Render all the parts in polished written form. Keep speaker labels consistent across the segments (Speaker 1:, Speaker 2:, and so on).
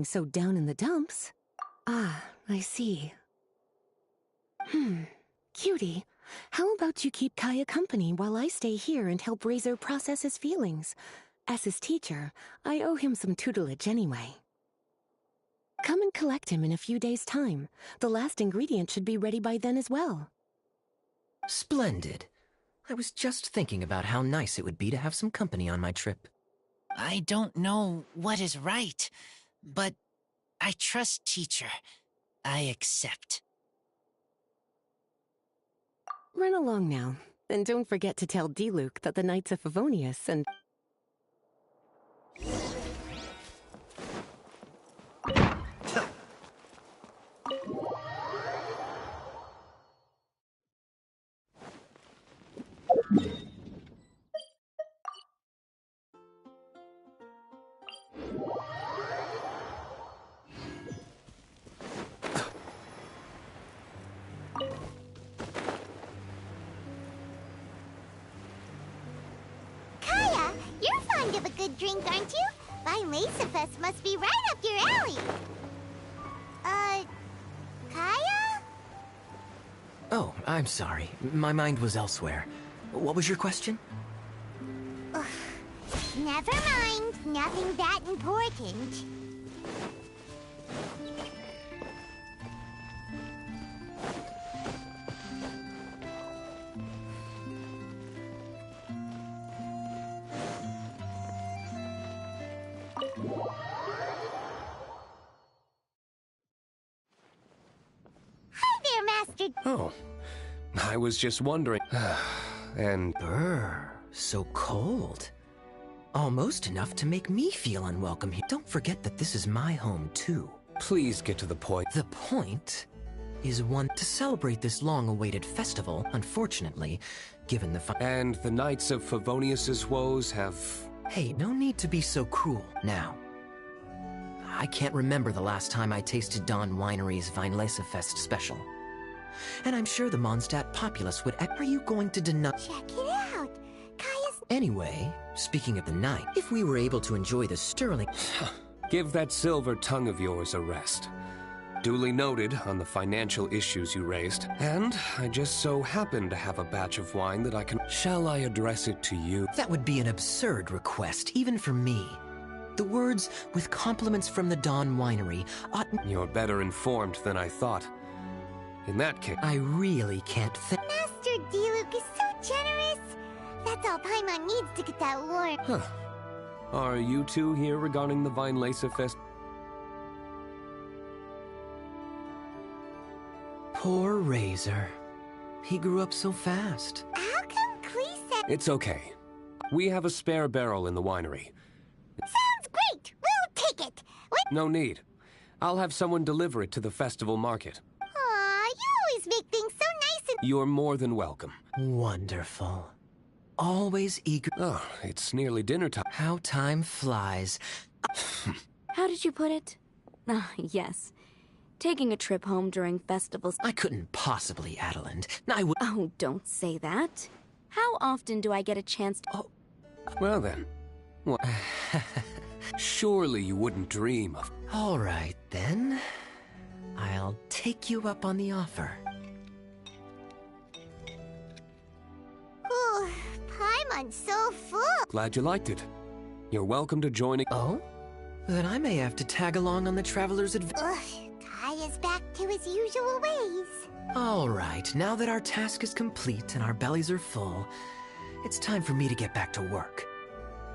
Speaker 1: So down in the dumps. Ah, I see. Cutie, how about you keep Kaya company while I stay here and help Razor process his feelings? As his teacher, I owe him some tutelage anyway. Come and collect him in a few days' time. The last ingredient should be ready by then as well.
Speaker 2: Splendid. I was just thinking about how nice it would be to have some company on my trip.
Speaker 3: I don't know what is right, but I trust teacher. I accept.
Speaker 1: Run along now, and don't forget to tell D-Luke that the Knights of Favonius and...
Speaker 4: Kaya, you're fond of a good drink, aren't you? Vine Lacerfest must be right up your alley. Kaya?
Speaker 2: Oh, I'm sorry. My mind was elsewhere. What was your question?
Speaker 4: Ugh. Never mind. Nothing that important. Hi there, Master.
Speaker 5: Oh, I was just wondering. And...
Speaker 2: Brr, so cold. Almost enough to make me feel unwelcome here. Don't forget that this is my home, too.
Speaker 5: Please get to the point.
Speaker 2: The point is one to celebrate this long-awaited festival, unfortunately, given the
Speaker 5: And the Knights of Favonius's woes have...
Speaker 2: Hey, no need to be so cruel. Now, I can't remember the last time I tasted Dawn Winery's Vine Lacerfest special. And I'm sure the Mondstadt populace would... Are you going to deny...
Speaker 4: Check it out. Kaya's...
Speaker 2: Anyway, speaking of the night, if we were able to enjoy the sterling...
Speaker 5: Give that silver tongue of yours a rest. Duly noted on the financial issues you raised. And I just so happen to have a batch of wine that I can... Shall I address it to you?
Speaker 2: That would be an absurd request, even for me. The words, with compliments from the Dawn Winery, ought...
Speaker 5: You're better informed than I thought. In that case...
Speaker 2: I really can't think...
Speaker 4: Master D-Luke is so generous. That's all Paimon needs to get that warm.
Speaker 5: Huh. Are you two here regarding the Vine Lacerfest?
Speaker 2: Poor Razor. He grew up so fast.
Speaker 4: How come Clee said...
Speaker 5: It's okay. We have a spare barrel in the winery.
Speaker 4: Sounds great! We'll take it!
Speaker 5: No need. I'll have someone deliver it to the festival market.
Speaker 4: Aw, you always make things so nice and...
Speaker 5: You're more than welcome.
Speaker 2: Wonderful. Always eager...
Speaker 5: Oh, it's nearly dinner time.
Speaker 2: How time flies.
Speaker 6: How did you put it? Ah, yes. Taking a trip home during festivals...
Speaker 2: I couldn't possibly, Adeland. I would...
Speaker 6: Oh, don't say that. How often do I get a chance to...
Speaker 2: Oh.
Speaker 5: Well then. What? Surely you wouldn't dream of...
Speaker 2: All right, then. I'll take you up on the offer.
Speaker 4: Ooh, Paimon's so full.
Speaker 5: Glad you liked it. You're welcome to join...
Speaker 2: Oh? Then I may have to tag along on the Traveler's Adventure.
Speaker 4: Ugh, Kaya's back to his usual ways.
Speaker 2: All right, now that our task is complete and our bellies are full, it's time for me to get back to work.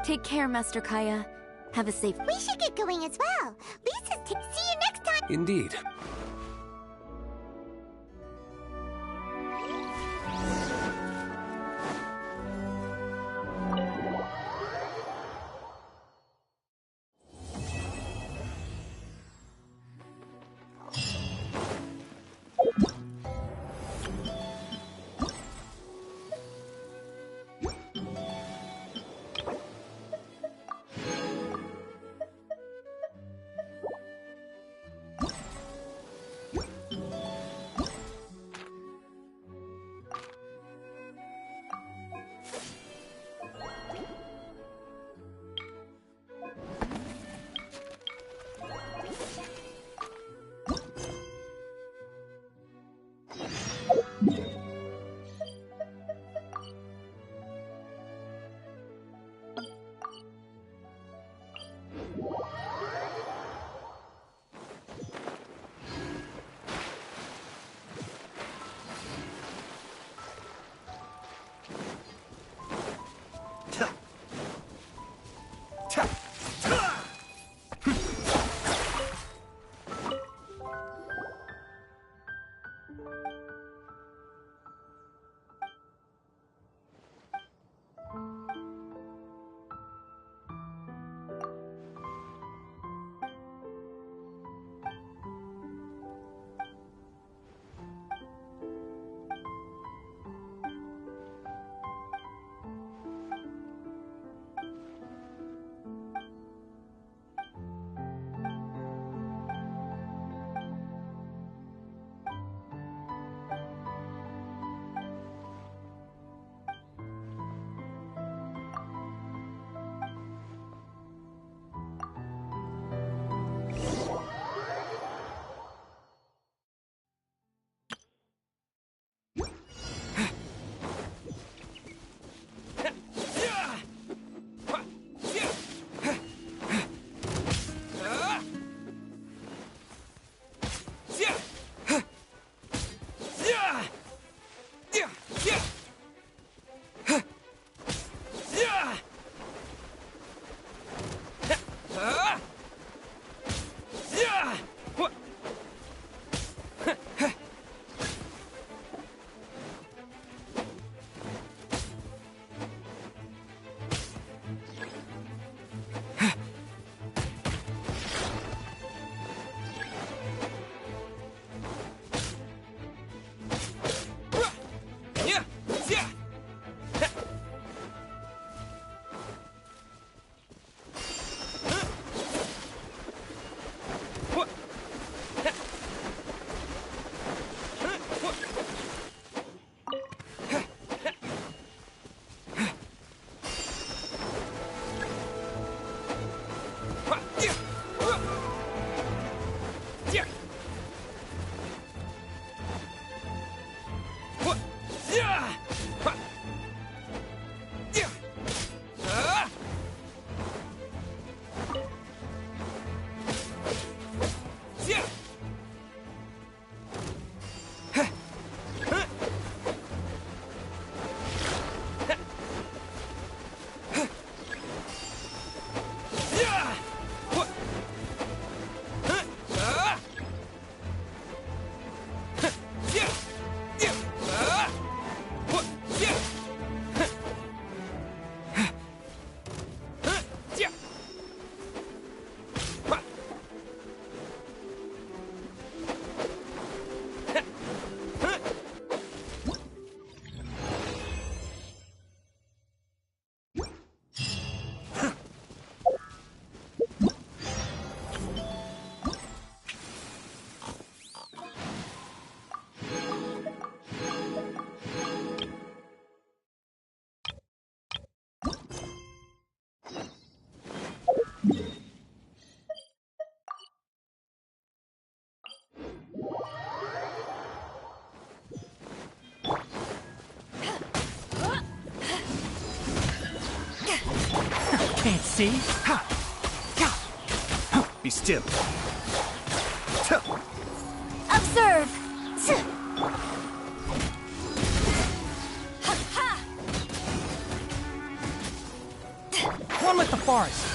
Speaker 6: Take care, Master Kaya. Have a safe...
Speaker 4: We should get going as well. Lisa's see you next time.
Speaker 5: Indeed.
Speaker 7: See? Be still.
Speaker 6: Observe!
Speaker 7: One with the forest.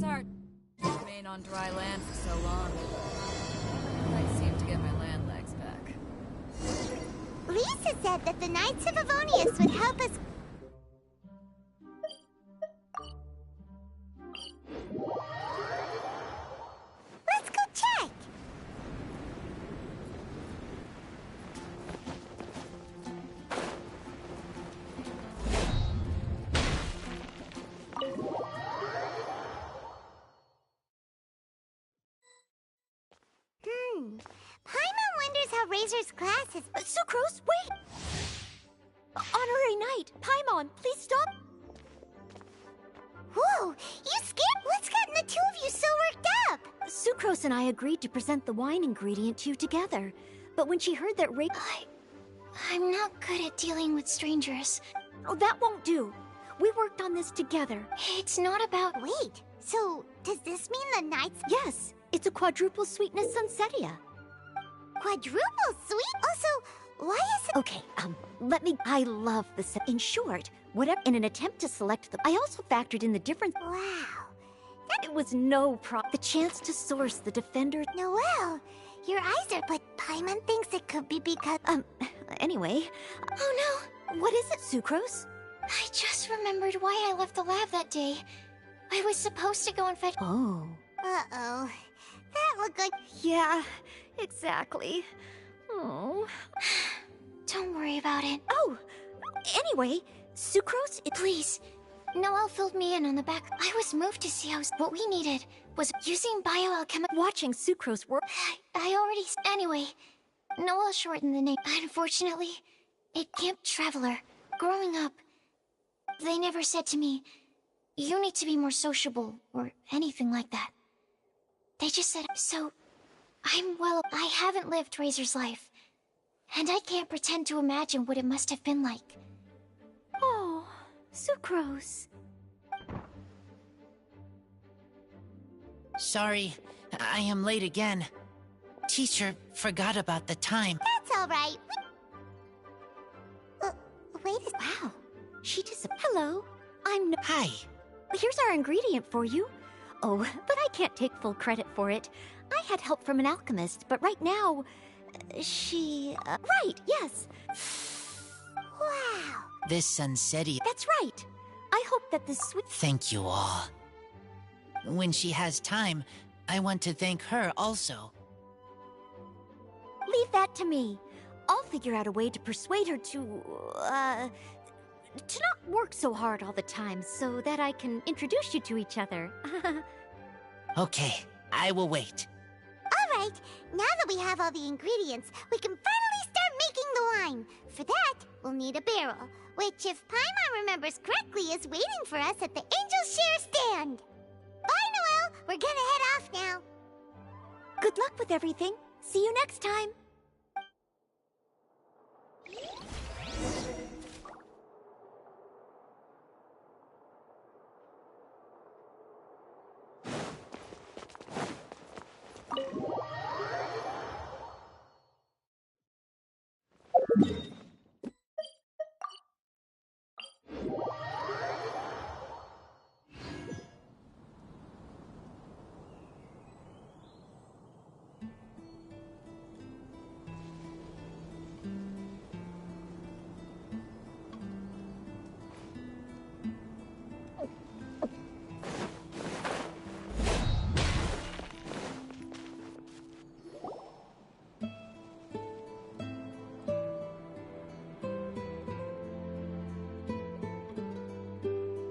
Speaker 7: It's hard to remain on dry land for so long. I seem to get my land legs back.
Speaker 4: Lisa said that the Knights of Avonius would help us. Let's go check. Paimon wonders how Razor's class is.
Speaker 6: Sucrose, wait! Honorary Knight, Paimon, please stop!
Speaker 4: Whoa, you scared? What's gotten the two of you so worked up?
Speaker 6: Sucrose and I agreed to present the wine ingredient to you together. But when she heard that
Speaker 4: I'm not good at dealing with strangers.
Speaker 6: Oh, that won't do. We worked on this together.
Speaker 4: It's not about... Wait, so does this mean the Knights...
Speaker 6: Yes, it's a quadruple sweetness sunsetia.
Speaker 4: Quadruple sweet? Also, why is it...
Speaker 6: Okay, I love the in short, whatever, in an attempt to select I also factored in the difference.
Speaker 4: Wow.
Speaker 6: It was no the chance to source the Defender.
Speaker 4: Noelle, your eyes are... But Paimon thinks it could be because...
Speaker 6: Anyway.
Speaker 4: Oh
Speaker 6: no. What is it, Sucrose?
Speaker 4: I just remembered why I left the lab that day. I was supposed to go and fetch...
Speaker 6: Oh.
Speaker 4: Uh-oh. That looked like...
Speaker 6: Yeah, exactly. Oh.
Speaker 4: Don't worry about it.
Speaker 6: Oh! Anyway, Sucrose,
Speaker 4: Please. Noelle filled me in on the back. I was moved to see how... What we needed was using bioalchemy...
Speaker 6: Watching Sucrose work...
Speaker 4: I already... Anyway, Noelle shortened the name. Unfortunately, it Camp Traveler. Growing up, they never said to me, you need to be more sociable, or anything like that. They just said, so, I haven't lived Razor's life, and I can't pretend to imagine what it must have been like.
Speaker 6: Oh, Sucrose.
Speaker 3: Sorry, I am late again. Teacher forgot about the time.
Speaker 4: That's all right. Wait a...
Speaker 6: Wow, she just... Hello, I'm...
Speaker 3: Hi.
Speaker 6: Here's our ingredient for you. Oh, but I can't take full credit for it. I had help from an alchemist, but right now... She... right, yes.
Speaker 4: Wow.
Speaker 3: This sunsetia...
Speaker 6: That's right. I hope that this sweet...
Speaker 3: Thank you all. When she has time, I want to thank her also.
Speaker 6: Leave that to me. I'll figure out a way to persuade her to not work so hard all the time so that I can introduce you to each other.
Speaker 3: Okay, I will wait.
Speaker 4: All right, now that we have all the ingredients, we can finally start making the wine. For that, we'll need a barrel, which, if Paimon remembers correctly, is waiting for us at the Angel Share stand. Bye, Noelle. We're gonna head off now.
Speaker 6: Good luck with everything. See you next time.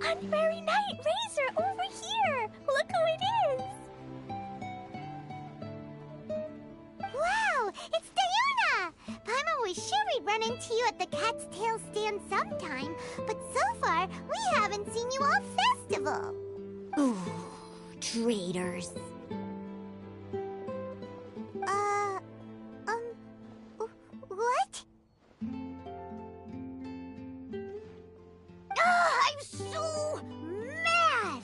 Speaker 4: Honorary Knight Razor, over here! Look who it is! Wow, it's Diona! Paimon was sure we'd run into you at the Cat's Tail stand sometime, but so far, we haven't seen you all festival.
Speaker 6: Ooh, traitors.
Speaker 4: What? I'm so mad!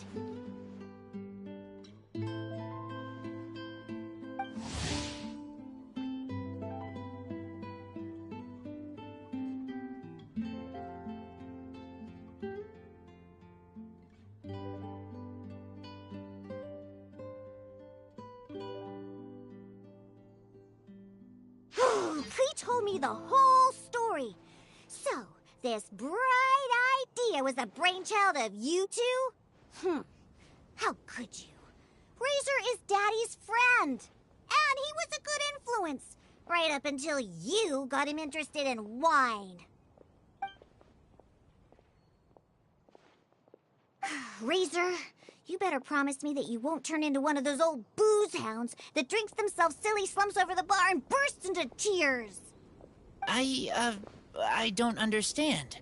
Speaker 6: Klee told me the whole story. So, this bright idea was the brainchild of you two? How could you? Razor is Daddy's friend. And he was a good influence. Right up until you got him interested in wine. Razor, you better promise me that you won't turn into one of those old booze hounds that drinks themselves silly, slumps over the bar, and bursts into tears.
Speaker 3: I don't understand.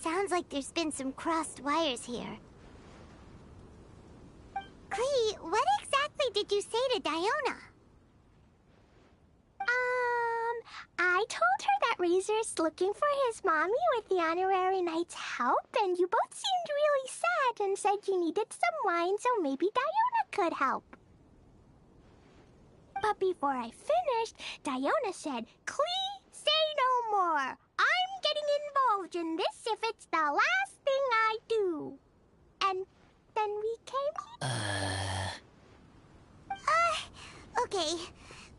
Speaker 6: Sounds like there's been some crossed wires here. Klee, what exactly did you say to Diona?
Speaker 8: I told her that Razor's looking for his mommy with the honorary knight's help, and you both seemed really sad and said you needed some wine, so maybe Diona could help. But before I finished, Diona said, "Klee, say no more. I'm getting involved in this if it's the last thing I do." And then we came here.
Speaker 6: Okay.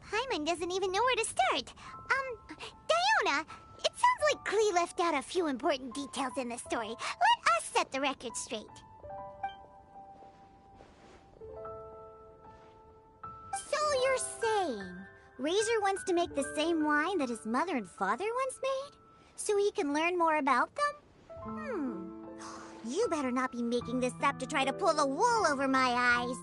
Speaker 6: Paimon doesn't even know where to start. Diona, it sounds like Klee left out a few important details in the story. Let us set the record straight. So you're saying Razor wants to make the same wine that his mother and father once made? So he can learn more about them? You better not be making this up to try to pull the wool over my eyes.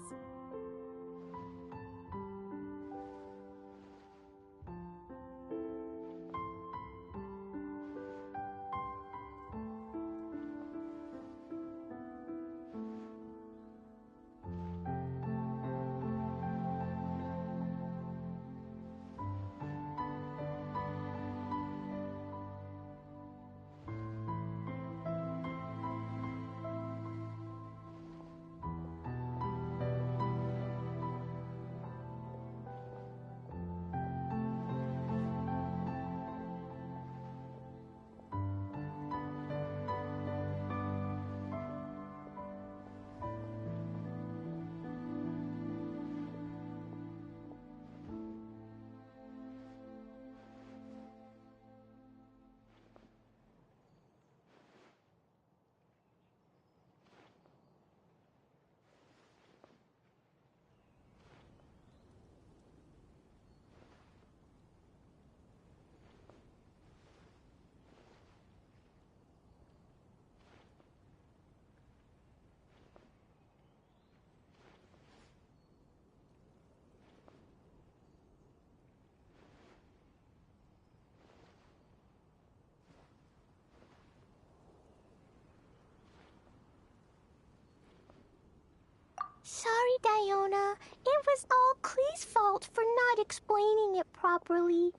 Speaker 8: Sorry, Diona. It was all Klee's fault for not explaining it properly.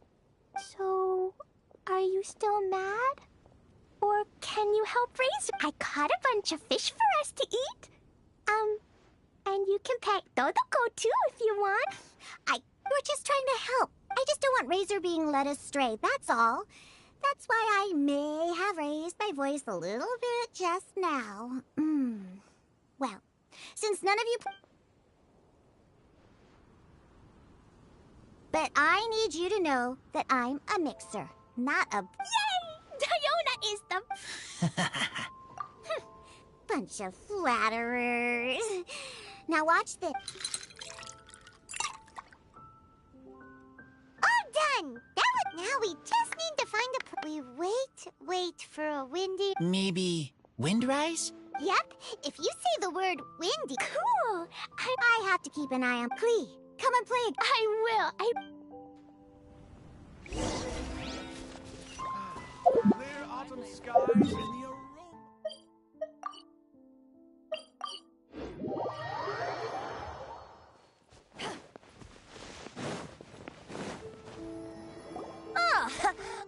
Speaker 8: So, are you still mad? Or can you help Razor? I caught a bunch of fish for us to eat. And you can pet Dodoko too if you want.
Speaker 6: We're just trying to help. I just don't want Razor being led astray, that's all. That's why I may have raised my voice a little bit just now. Well, since none of you... But I need you to know that I'm a mixer, not a...
Speaker 8: Yay! Diona is the...
Speaker 6: bunch of flatterers. Now watch this. All done! Now we just need to find a... We wait for a windy...
Speaker 3: Maybe windrise?
Speaker 6: Yep, if you say the word windy... Cool! I have to keep an eye on Klee. Come and play.
Speaker 8: I will.
Speaker 9: Clear autumn skies and the aroma.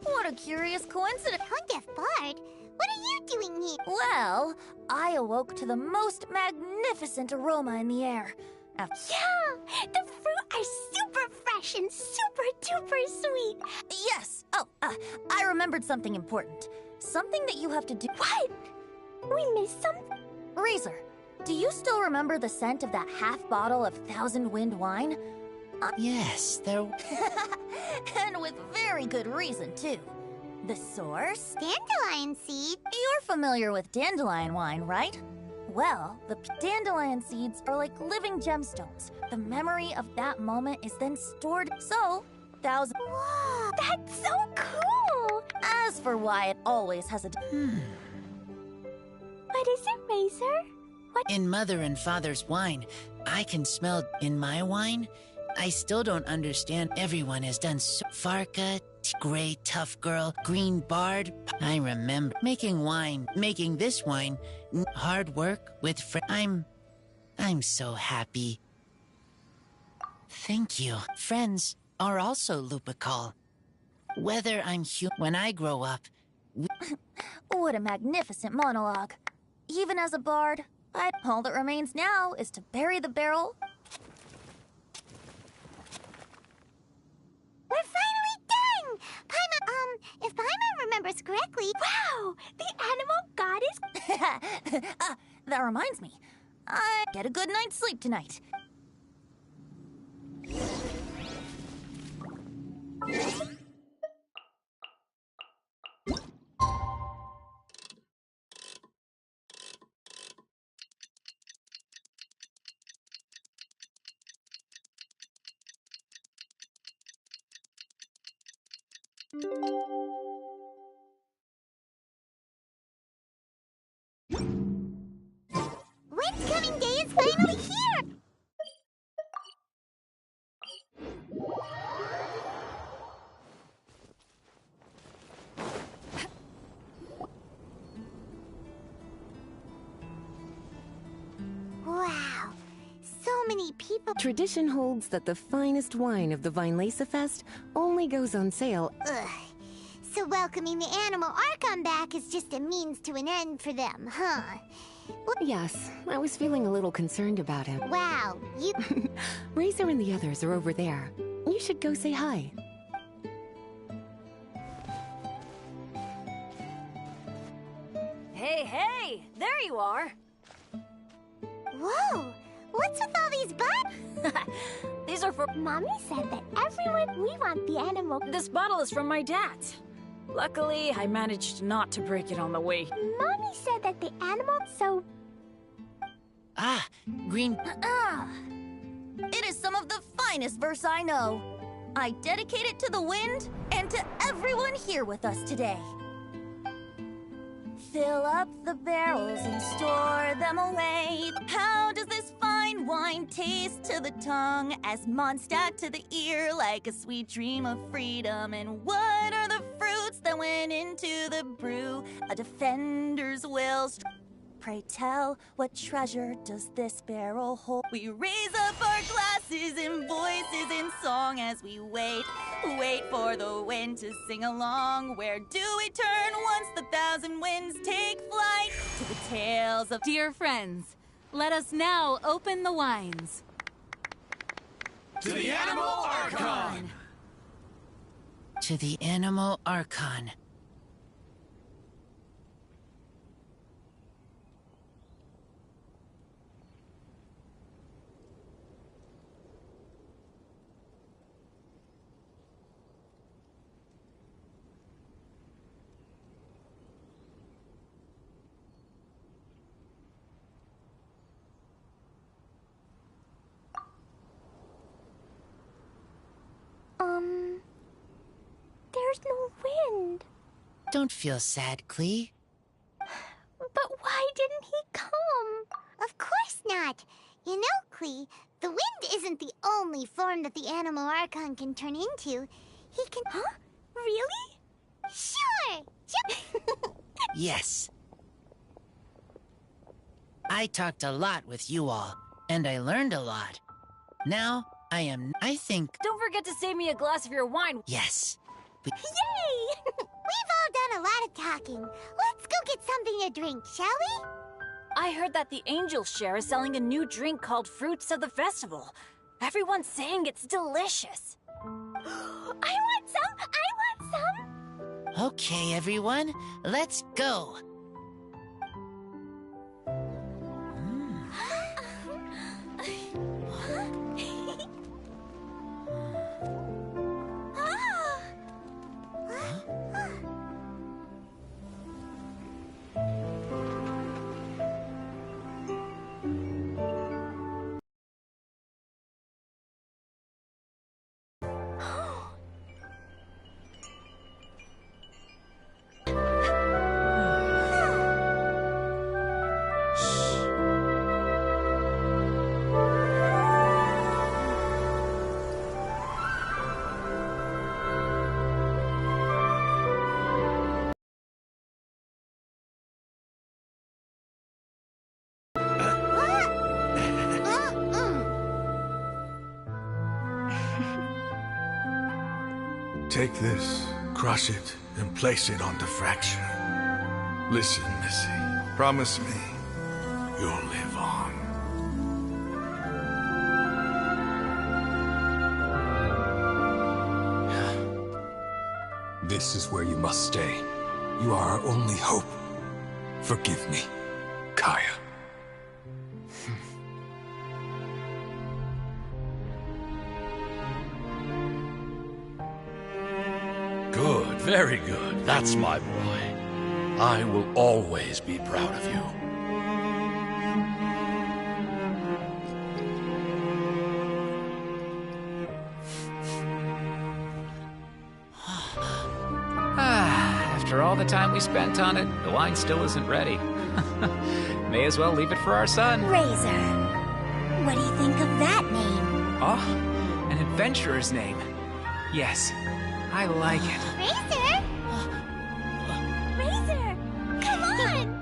Speaker 10: What a curious coincidence.
Speaker 6: Hundefbard, what are you doing here?
Speaker 10: Well, I awoke to the most magnificent aroma in the air.
Speaker 8: Yeah, the fruit are super fresh and super duper sweet.
Speaker 10: Yes. Oh, I remembered something important. Something that you have to do.
Speaker 8: What? We missed something?
Speaker 10: Razor, do you still remember the scent of that half bottle of Thousand Wind wine?
Speaker 3: Yes, there...
Speaker 10: And with very good reason, too. The source?
Speaker 6: Dandelion seed?
Speaker 10: You're familiar with dandelion wine, right? Well, the dandelion seeds are like living gemstones. The memory of that moment is then stored, so thousands...
Speaker 8: Whoa, that's so cool!
Speaker 10: As for why it always has a...
Speaker 8: What is it, Razor? What?
Speaker 3: In Mother and Father's wine, I can smell... In my wine, I still don't understand. Everyone has done so... Farka, Gray Tough Girl, Green Bard. I remember making this wine. Hard work with I'm so happy. Thank you. Friends are also Lupical. Whether I'm when I grow up...
Speaker 10: What a magnificent monologue. Even as a bard, all that remains now is to bury the barrel.
Speaker 6: We're finally done! Paimon, if Paimon remembers correctly...
Speaker 8: Wow! The animal goddess...
Speaker 10: That reminds me. I get a good night's sleep tonight.
Speaker 6: Windscoming Day is finally here! Wow, so many people.
Speaker 1: Tradition holds that the finest wine of the Vinelesa Fest only goes on sale.
Speaker 6: Ugh. So welcoming the Animal Archon back is just a means to an end for them, huh?
Speaker 1: Yes, I was feeling a little concerned about him.
Speaker 6: Wow, you...
Speaker 1: Razor and the others are over there. You should go say hi.
Speaker 11: Hey! There you are!
Speaker 6: Whoa! What's with all these buttons?
Speaker 11: These are for...
Speaker 8: Mommy said that everyone we want the animal...
Speaker 11: This bottle is from my dad. Luckily, I managed not to break it on the way.
Speaker 8: Mommy said that the animal so...
Speaker 3: Green...
Speaker 10: It is some of the finest verse I know. I dedicate it to the wind and to everyone here with us today. Fill up the barrels and store them away. How does this fine wine taste to the tongue, as Mondstadt to the ear, like a sweet dream of freedom? And what are the fruits that went into the brew? A defender's will. Pray tell, what treasure does this barrel hold? We raise up our glasses and voices in song as we wait for the wind to sing along. Where do we turn once the thousand winds take flight? To the tales of...
Speaker 12: Dear friends, let us now open the wines.
Speaker 9: To the Animal Archon!
Speaker 3: To the Animal Archon.
Speaker 8: There's no wind.
Speaker 3: Don't feel sad, Klee.
Speaker 8: But why didn't he come?
Speaker 6: Of course not. You know, Klee, the wind isn't the only form that the Animal Archon can turn into. He can...
Speaker 8: Huh? Really?
Speaker 6: Sure!
Speaker 3: Yes. I talked a lot with you all, and I learned a lot. Now, I think...
Speaker 11: Don't forget to save me a glass of your wine.
Speaker 3: Yes.
Speaker 6: Yay! We've all done a lot of talking. Let's go get something to drink, shall we?
Speaker 11: I heard that the Angel Share is selling a new drink called Fruits of the Festival. Everyone's saying it's delicious.
Speaker 8: I want some!
Speaker 3: Okay, everyone, let's go.
Speaker 13: Take this, crush it, and place it on the fracture. Listen, Missy. Promise me you'll live on.
Speaker 5: This is where you must stay. You are our only hope. Forgive me, Kaya.
Speaker 9: Good, very good. That's my boy. I will always be proud of you.
Speaker 14: After all the time we spent on it, the wine still isn't ready. May as well leave it for our son.
Speaker 6: Razor. What do you think of that name?
Speaker 14: Oh, an adventurer's name. Yes, I like it.
Speaker 6: Razor? Razor! Come on!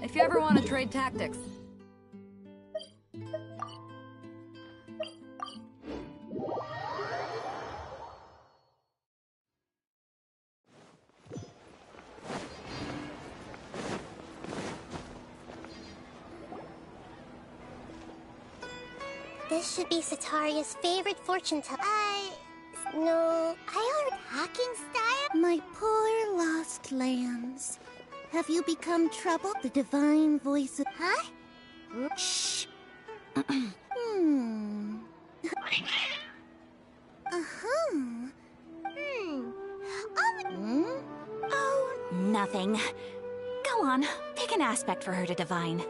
Speaker 7: If you ever want to trade tactics.
Speaker 8: This should be Sataria's favorite fortune teller. No, I learned hacking style. My poor lost lambs. Have you become trouble? The divine voice of... Huh? Shh.
Speaker 10: Oh, nothing. Go on, pick an aspect for her to divine.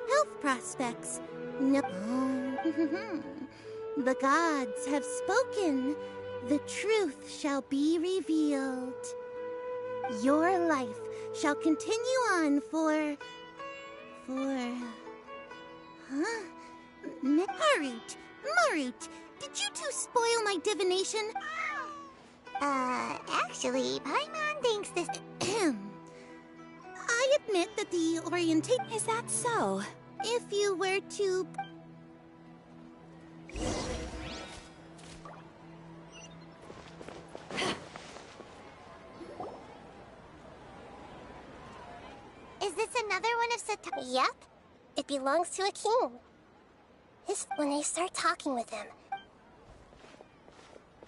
Speaker 8: Health prospects. No. The gods have spoken. The truth shall be revealed. Your life shall continue on for... Huh? Marut, did you two spoil my divination? Actually, Paimon thinks this... I admit that the orientation...
Speaker 10: Is that so?
Speaker 8: If you were to... Is this another one of Satar? Yep. It belongs to a king. When I start talking with him...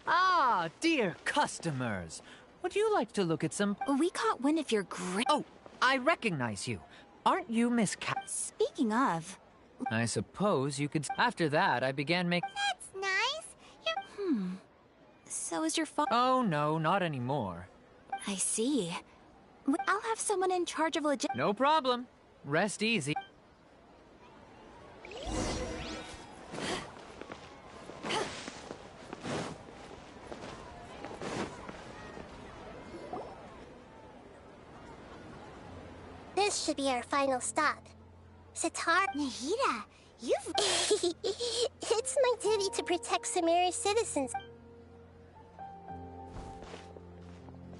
Speaker 15: Ah, dear customers. Would you like to look at some...
Speaker 10: We caught wind of your great...
Speaker 15: Oh, I recognize you. Aren't you Miss
Speaker 10: Speaking of...
Speaker 15: I suppose you could... After that, I began making...
Speaker 8: That's nice.
Speaker 10: So is your father...
Speaker 15: Oh, no, not anymore.
Speaker 10: I see. I'll have someone in charge of legit...
Speaker 15: No problem. Rest easy.
Speaker 8: This should be our final stop. Satar... Nahida, you've... It's my duty to protect Samari's citizens.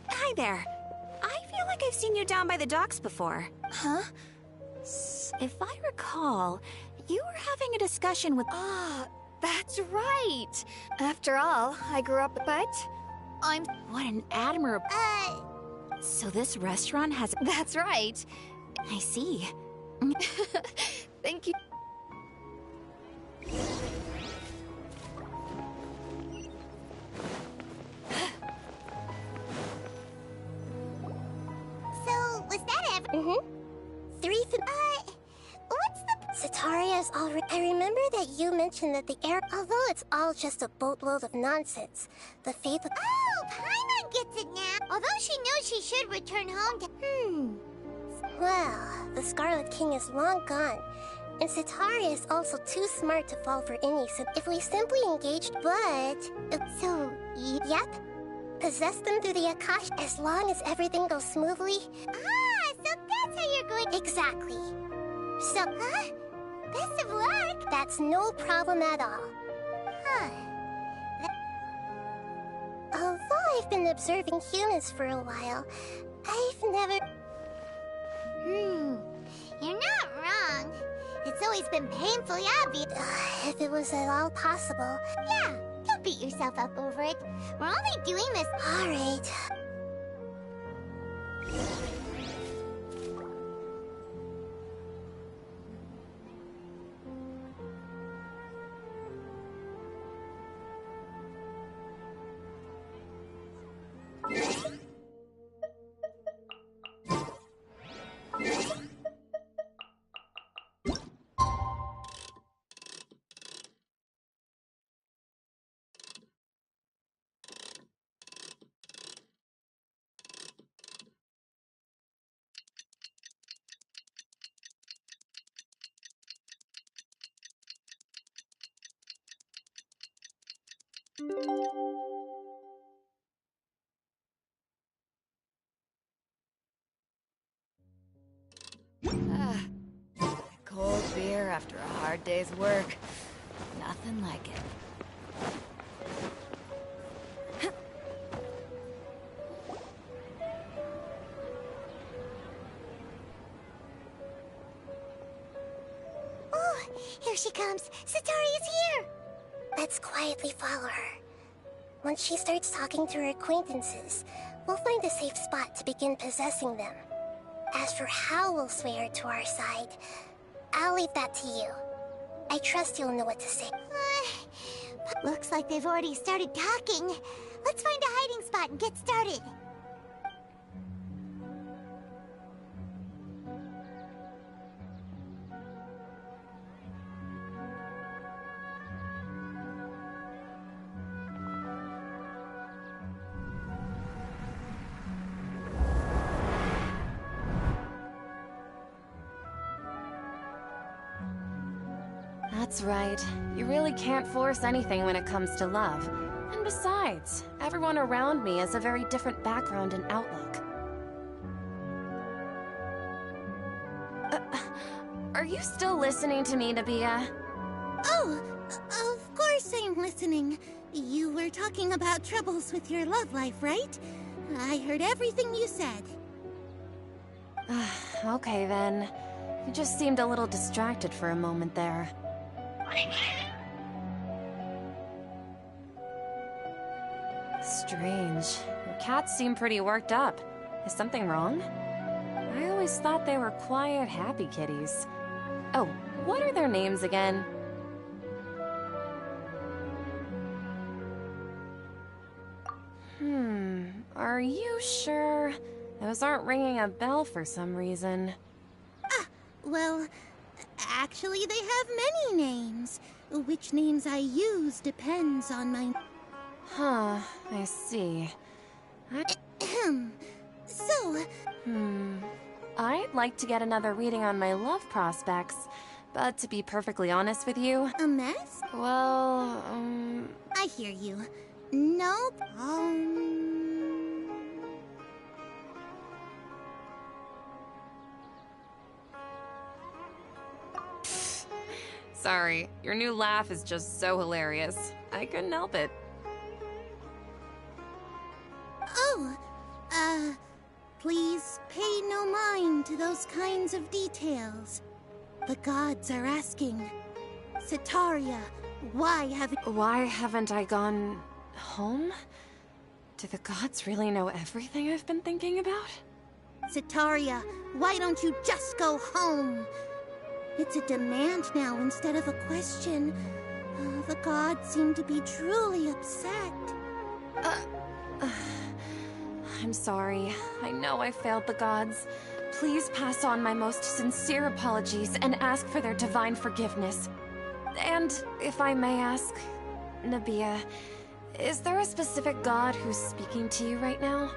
Speaker 10: Hi there. I feel like I've seen you down by the docks before.
Speaker 8: Huh?
Speaker 10: If I recall, you were having a discussion with...
Speaker 11: Ah, that's right. After all, I grew up, but I'm...
Speaker 10: What an admirable... So this restaurant has...
Speaker 11: That's right.
Speaker 10: I see.
Speaker 11: Thank you.
Speaker 8: So, was that ever... 3 what's the... Cetaria's already... I remember that you mentioned that the air... Although it's all just a boatload of nonsense, the faith of...
Speaker 6: Oh, Paimon gets it now. Although she knows she should return home to...
Speaker 8: Well, the Scarlet King is long gone, and Cetaria is also too smart to fall for any if we simply engaged, but... So, yep. Possess them through the Akash as long as everything goes smoothly.
Speaker 6: Ah, so that's how you're going...
Speaker 8: Exactly. So...
Speaker 6: Huh? Best of luck.
Speaker 8: That's no problem at all.
Speaker 6: Huh.
Speaker 8: Although I've been observing humans for a while, I've never...
Speaker 6: You're not wrong. It's always been painfully obvious.
Speaker 8: If it was at all possible...
Speaker 6: Yeah, don't beat yourself up over it. We're only doing this...
Speaker 8: All right.
Speaker 11: Cold beer after a hard day's work. Nothing like it.
Speaker 6: Oh, here she comes. Cetaria's here.
Speaker 8: Let's quietly follow her. Once she starts talking to her acquaintances, we'll find a safe spot to begin possessing them. As for how we'll sway her to our side, I'll leave that to you. I trust you'll know what to say.
Speaker 6: Looks like they've already started talking. Let's find a hiding spot and get started.
Speaker 16: That's right. You really can't force anything when it comes to love. And besides, everyone around me has a very different background and outlook. Are you still listening to me, Nabia?
Speaker 17: Oh, of course I'm listening. You were talking about troubles with your love life, right? I heard everything you said.
Speaker 16: Okay then. You just seemed a little distracted for a moment there. Strange. Your cats seem pretty worked up. Is something wrong? I always thought they were quiet, happy kitties. Oh, what are their names again? Are you sure? Those aren't ringing a bell for some reason.
Speaker 17: Well, actually they have many names. Which names I use depends on my...
Speaker 16: Huh, I see.
Speaker 17: So...
Speaker 16: I'd like to get another reading on my love prospects, but to be perfectly honest with you...
Speaker 17: A mess?
Speaker 16: Well,
Speaker 17: I hear you. No
Speaker 16: Sorry, your new laugh is just so hilarious. I couldn't help it.
Speaker 17: Please pay no mind to those kinds of details. The gods are asking. Cetaria, why haven't
Speaker 16: I gone home? Do the gods really know everything I've been thinking about?
Speaker 17: Cetaria, why don't you just go home? It's a demand now instead of a question. The gods seem to be truly upset.
Speaker 16: I'm sorry. I know I failed the gods. Please pass on my most sincere apologies and ask for their divine forgiveness. And, if I may ask, Nabia, is there a specific god who's speaking to you right now?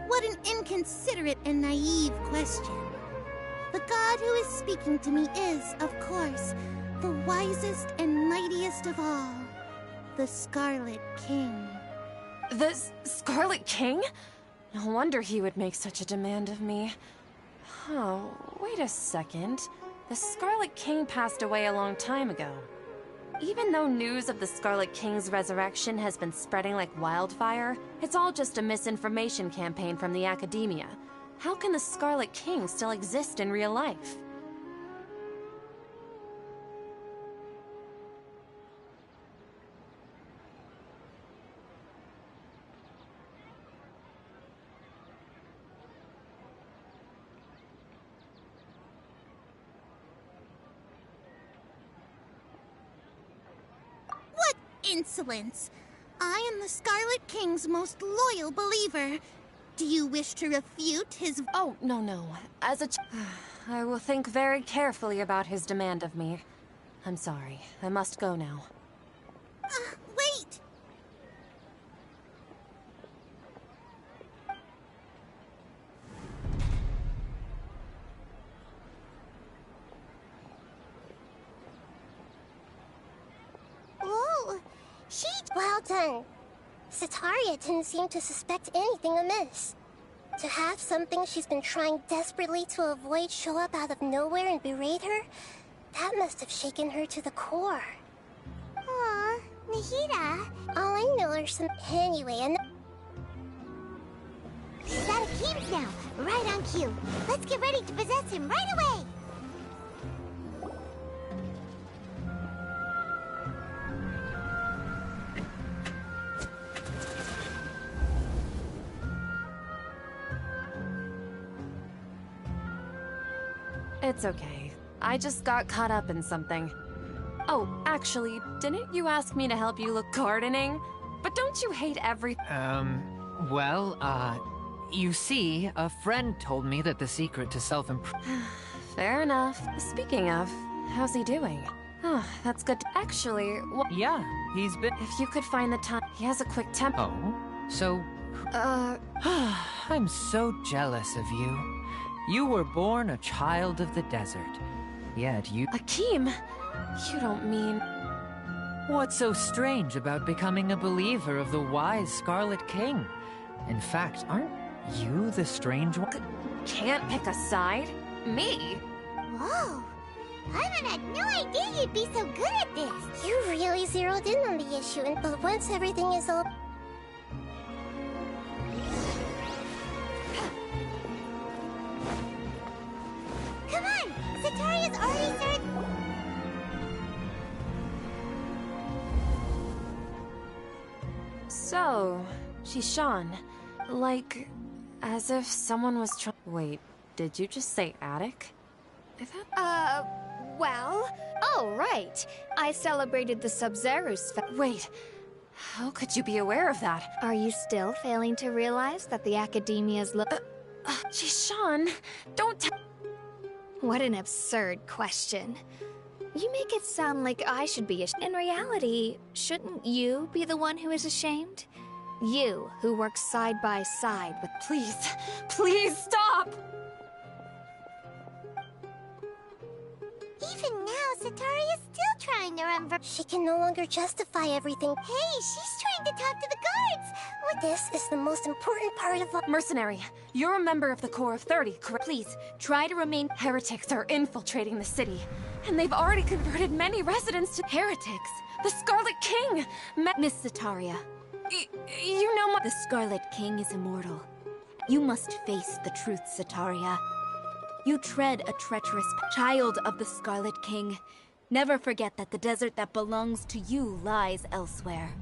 Speaker 17: What an inconsiderate and naive question. The god who is speaking to me is, of course, the wisest and mightiest of all, the Scarlet King.
Speaker 16: The Scarlet King? No wonder he would make such a demand of me. Oh, wait a second. The Scarlet King passed away a long time ago. Even though news of the Scarlet King's resurrection has been spreading like wildfire, it's all just a misinformation campaign from the academia. How can the Scarlet King still exist in real life?
Speaker 17: What insolence! I am the Scarlet King's most loyal believer. Do you wish to refute his...
Speaker 16: Oh, no. As a I will think very carefully about his demand of me. I'm sorry. I must go now.
Speaker 17: Wait!
Speaker 8: Whoa! Well done. Setaria didn't seem to suspect anything amiss. To have something she's been trying desperately to avoid show up out of nowhere and berate her, that must have shaken her to the core.
Speaker 6: Aw, Nahida.
Speaker 8: All I know are some... Anyway, and...
Speaker 6: He's out of Keem's now, right on cue. Let's get ready to possess him right away!
Speaker 16: It's okay. I just got caught up in something. Oh, actually, didn't you ask me to help you look gardening? But don't you hate every...
Speaker 15: You see, a friend told me that the secret to self-improvement...
Speaker 16: Fair enough. Speaking of, how's he doing? Oh, that's good. Actually,
Speaker 15: Yeah, he's been...
Speaker 16: if you could find the time... He has a quick temper.
Speaker 15: Oh? So... I'm so jealous of you. You were born a child of the desert. Yet you...
Speaker 16: Akeem! You don't mean...
Speaker 15: What's so strange about becoming a believer of the wise Scarlet King? In fact, aren't you the strange one?
Speaker 16: Can't pick a side? Me?
Speaker 6: Whoa! Paimon had no idea you'd be so good at this!
Speaker 8: You really zeroed in on the issue, but once everything is all...
Speaker 6: Come on! Setaria's already started...
Speaker 16: So, Shishan, like, as if someone was trying... Wait, did you just say attic? I thought...
Speaker 18: Well... Oh, right. I celebrated the Sub-Zero's
Speaker 16: Wait, how could you be aware of that?
Speaker 18: Are you still failing to realize that the Academia's
Speaker 16: Shishan, don't
Speaker 18: What an absurd question. You make it sound like I should be ashamed. In reality, shouldn't you be the one who is ashamed? You, who works side by side with...
Speaker 16: Please stop!
Speaker 6: Even now, Setaria's still trying to remember...
Speaker 8: She can no longer justify everything.
Speaker 6: Hey, she's trying to talk to the guards!
Speaker 8: This is the most important part of all...
Speaker 16: Mercenary, you're a member of the Corps of 30, correct? Please, try to remain... Heretics are infiltrating the city, and they've already converted many residents to... Heretics? The Scarlet King!
Speaker 19: Miss Setaria.
Speaker 16: You know
Speaker 19: The Scarlet King is immortal. You must face the truth, Setaria. You tread a treacherous child of the Scarlet King. Never forget that the desert that belongs to you lies elsewhere.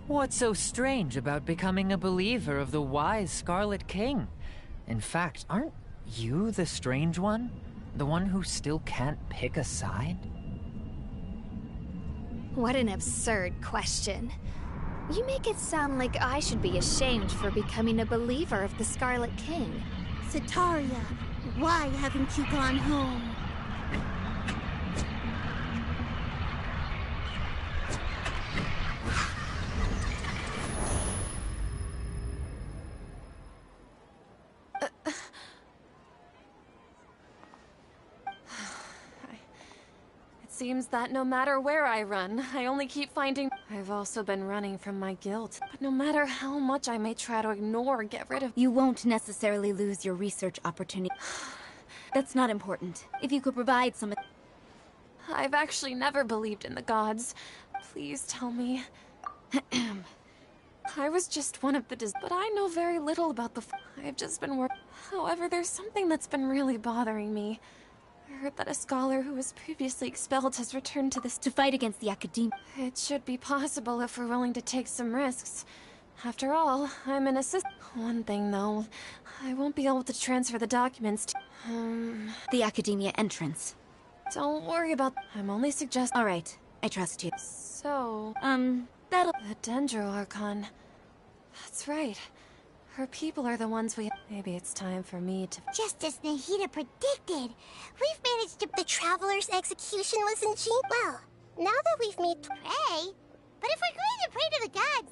Speaker 15: What's so strange about becoming a believer of the wise Scarlet King? In fact, aren't you the strange one? The one who still can't pick a side?
Speaker 18: What an absurd question. You make it sound like I should be ashamed for becoming a believer of the Scarlet King.
Speaker 17: Sataria, why haven't you gone home?
Speaker 16: It seems that no matter where I run, I only keep finding... I've also been running from my guilt. But no matter how much I may try to ignore or get rid of...
Speaker 19: You won't necessarily lose your research opportunity. That's not important. If you could provide some...
Speaker 16: I've actually never believed in the gods. Please tell me. I was just one of the but I know very little about the... I've just been working. However, there's something that's been really bothering me. I heard that a scholar who was previously expelled has returned to this...
Speaker 19: To fight against the Academia.
Speaker 16: It should be possible if we're willing to take some risks. After all, I'm an assistant. One thing, though. I won't be able to transfer the documents to...
Speaker 19: The Academia entrance.
Speaker 16: Don't worry about... I'm only suggesting...
Speaker 19: Alright, I trust you.
Speaker 16: So...
Speaker 19: that'll...
Speaker 16: The Dendro Archon. That's right. Her people are the ones we... Maybe it's time for me to...
Speaker 6: Just as Nahida predicted, we've managed to... The Traveler's execution was in Jean. Well, now that we've made... Pray? But if we're going to pray to the gods...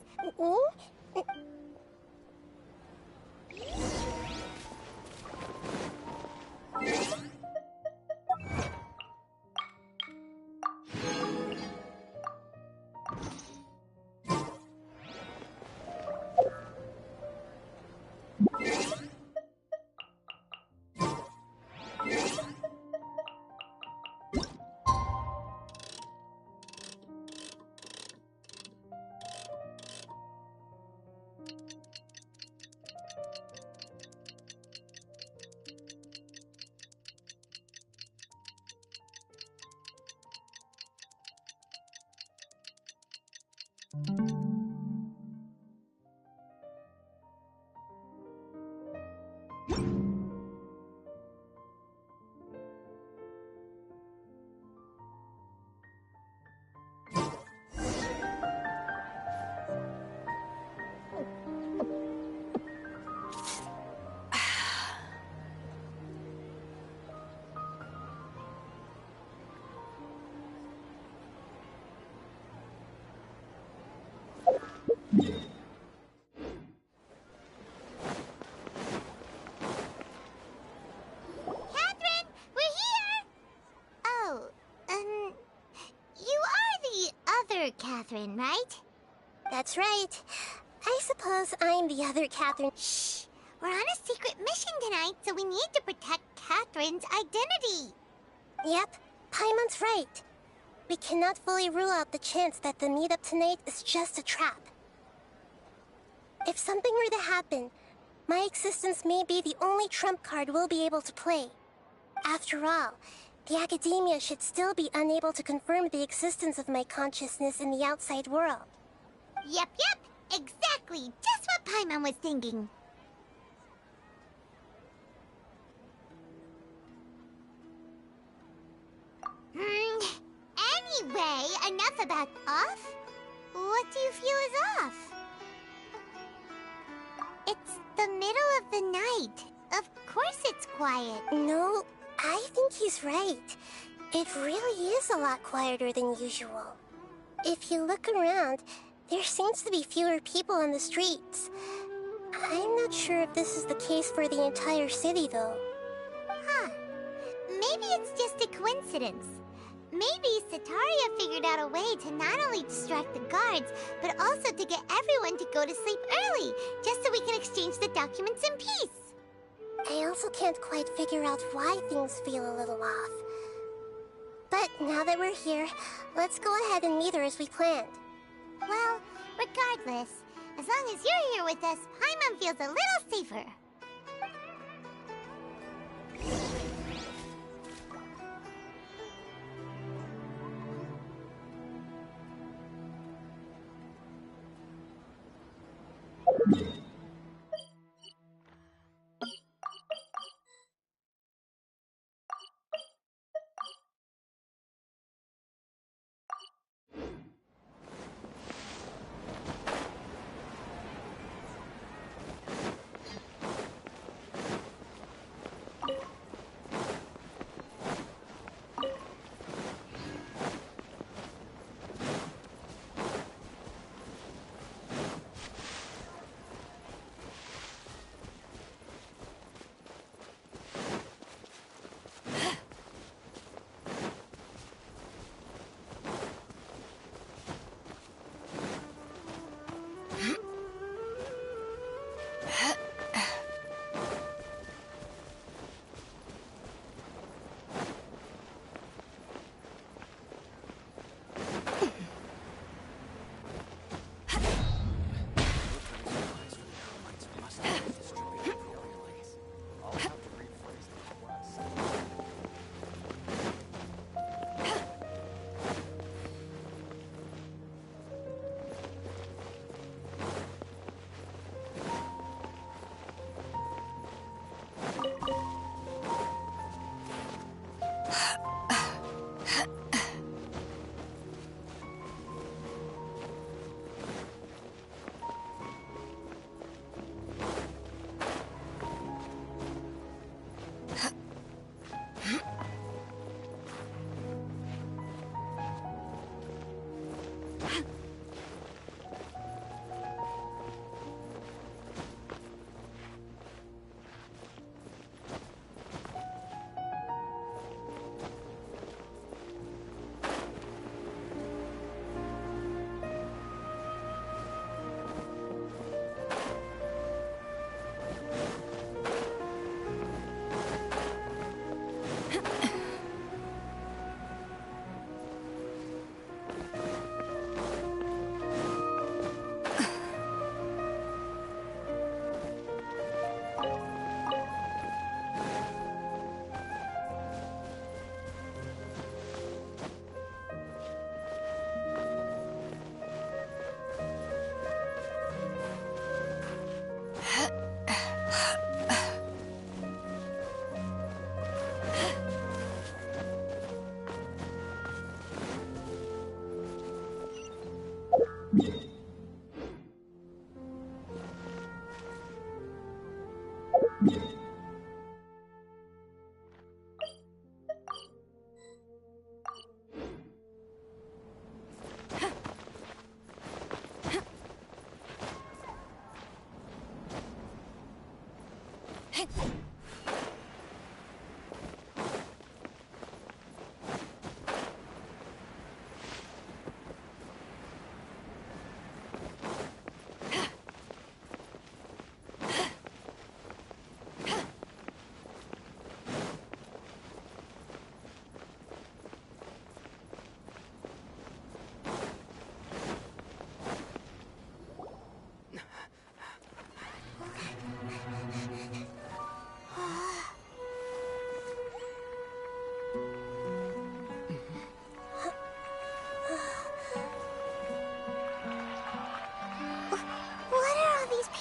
Speaker 6: Catherine, right? That's right. I suppose I'm the other Catherine. Shh! We're on a secret mission tonight, so we need to protect Catherine's identity. Yep, Paimon's right. We cannot fully rule out the chance that the meetup tonight is just a trap. If something were to happen, my existence may be the only trump card we'll be able to play. After all, the Academia should still be unable to confirm the existence of my consciousness in the outside world. Yep, exactly. Just what Paimon was thinking. Anyway, enough about off. What do you feel is off? It's the middle of the night. Of course it's quiet. No, I think he's right. It really is a lot quieter than usual. If you look around, there seems to be fewer people on the streets. I'm not sure if this is the case for the entire city, though. Huh. Maybe it's just a coincidence. Maybe Sataria figured out a way to not only distract the guards, but also to get everyone to go to sleep early, just so we can exchange the documents in peace. I also can't quite figure out why things feel a little off. But now that we're here, let's go ahead and meet her as we planned. Well, regardless, as long as you're here with us, Paimon feels a little safer.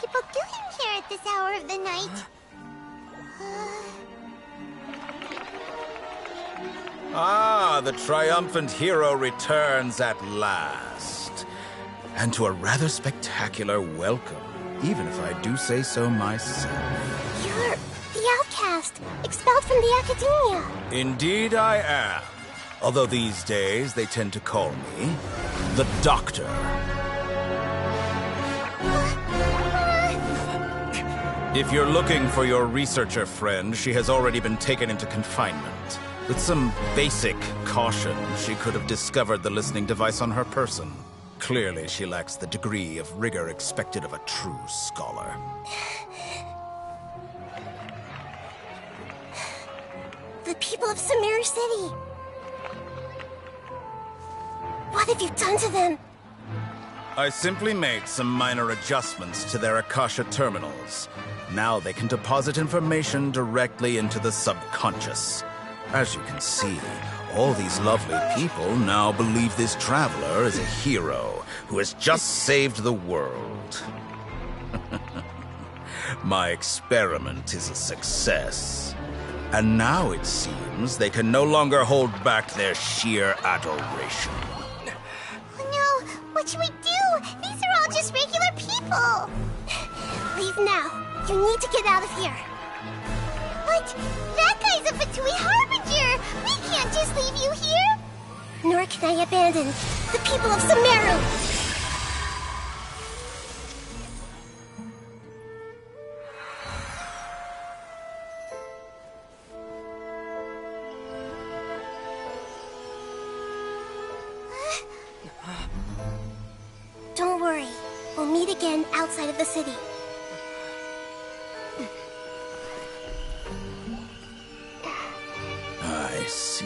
Speaker 6: people doing here at this hour of the night?
Speaker 20: Ah, the triumphant hero returns at last. And to a rather spectacular welcome, even if I do say so myself.
Speaker 6: You're the outcast, expelled from the academia.
Speaker 20: Indeed I am. Although these days they tend to call me the Doctor. If you're looking for your researcher friend, she has already been taken into confinement. With some basic caution, she could have discovered the listening device on her person. Clearly, she lacks the degree of rigor expected of a true scholar.
Speaker 6: The people of Sumeru City. What have you done to them?
Speaker 20: I simply made some minor adjustments to their Akasha terminals. Now they can deposit information directly into the subconscious. As you can see, all these lovely people now believe this traveler is a hero who has just saved the world. My experiment is a success. And now it seems they can no longer hold back their sheer adoration.
Speaker 6: No, what should we do? These are all just regular people. Leave now. You need to get out of here. But that guy's a Fatui Harbinger. We can't just leave you here. Nor can I abandon the people of Sumeru. Don't worry. We'll meet again outside of the city.
Speaker 20: I see.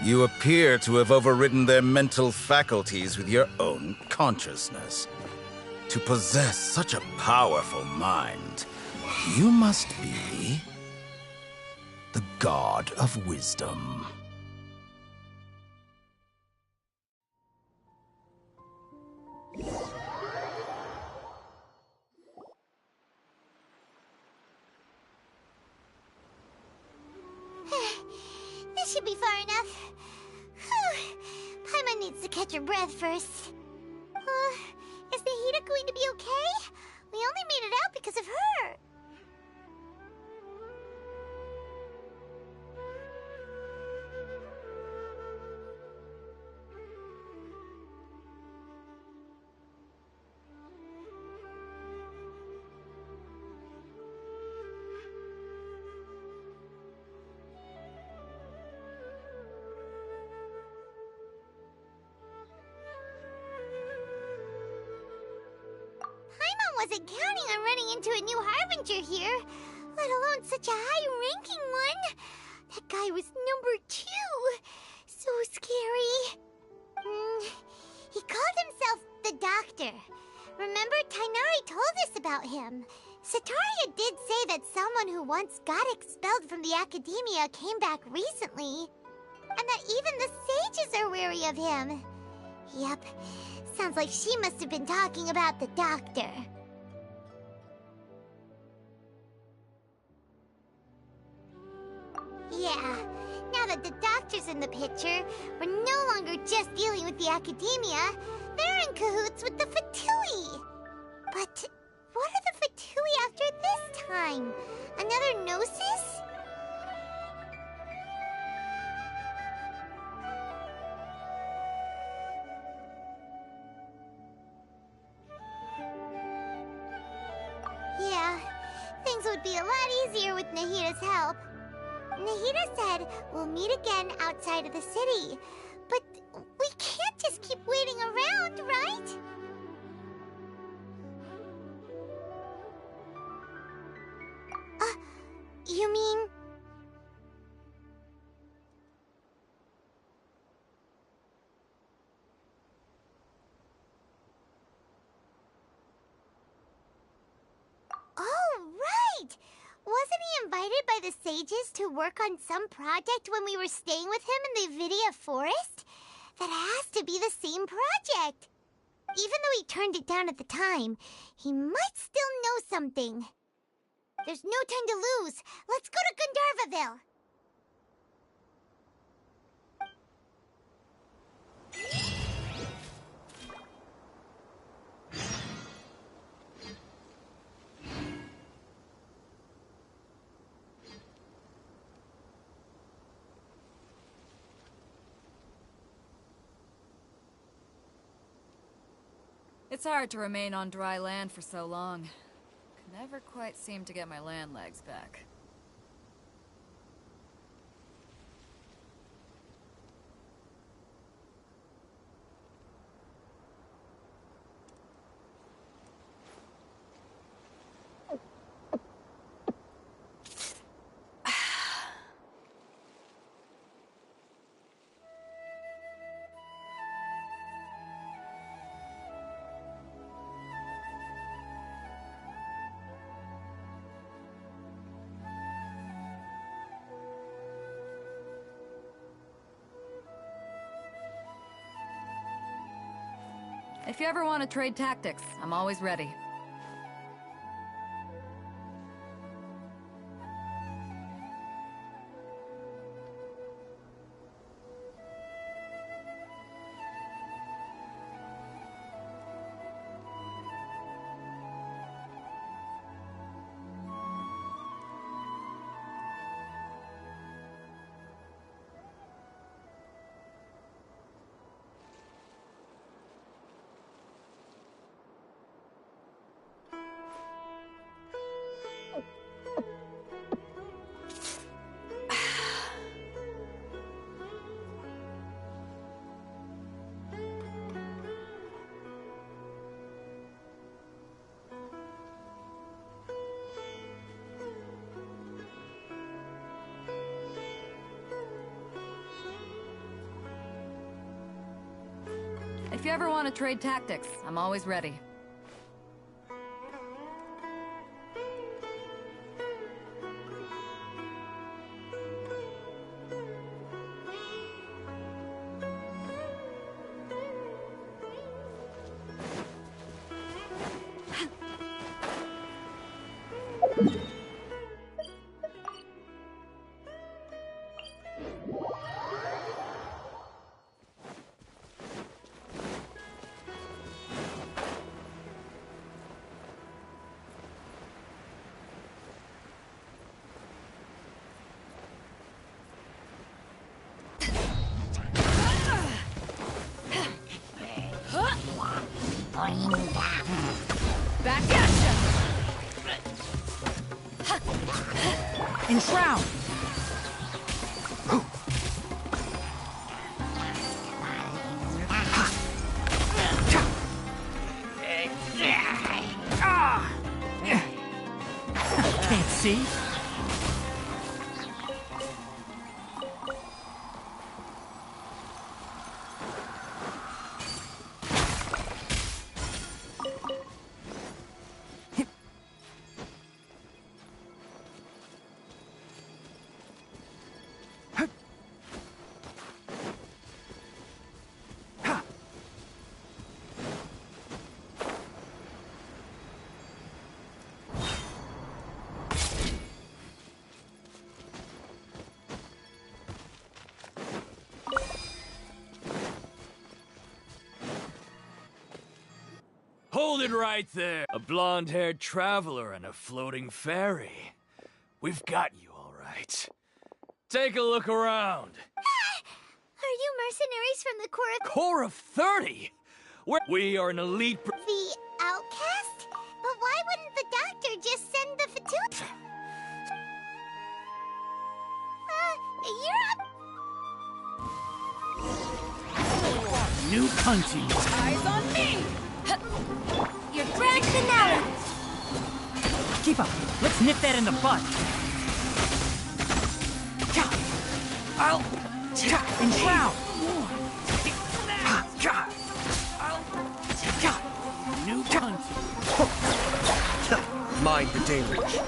Speaker 20: You appear to have overridden their mental faculties with your own consciousness. To possess such a powerful mind, you must be the god of wisdom.
Speaker 6: This should be far enough. Paimon needs to catch her breath first. Is Nahida going to be okay? We only made it out because of her. Wasn't counting on running into a new Harbinger here, let alone such a high-ranking one. That guy was #2. So scary. He called himself the Doctor. Remember, Tainari told us about him. Sataria did say that someone who once got expelled from the Academia came back recently. And that even the sages are wary of him. Yep, sounds like she must have been talking about the Doctor. Yeah, now that the Doctor's in the picture, we're no longer just dealing with the Academia. They're in cahoots with the Fatui. But what are the Fatui after this time? Another Gnosis? Yeah, things would be a lot easier with Nahida's help. Nahida said we'll meet again outside of the city. But we can't just keep waiting around, right? You mean... Oh, right! Wasn't he invited by the sages to work on some project when we were staying with him in the Vidia Forest? That has to be the same project. Even though he turned it down at the time, he might still know something. There's no time to lose. Let's go to Gandharvaville.
Speaker 7: It's hard to remain on dry land for so long. Can never quite seem to get my land legs back. If you ever want to trade tactics, I'm always ready. If you ever want to trade tactics, I'm always ready.
Speaker 10: Back at ya!
Speaker 15: Enshroud! Can't see?
Speaker 2: Hold it right there. A blonde-haired traveler and a floating fairy. We've got you all right. Take a look around.
Speaker 6: Are you mercenaries from the Corps of...
Speaker 2: Corps of 30? We are an elite...
Speaker 6: The outcast? But why wouldn't the doctor just send the Fatut? You're up!
Speaker 15: New country.
Speaker 10: Eyes on me! You're grand finale!
Speaker 15: Keep up. Let's nip that in the bud. I'll... Enshroud! New country.
Speaker 5: Mind the deluge.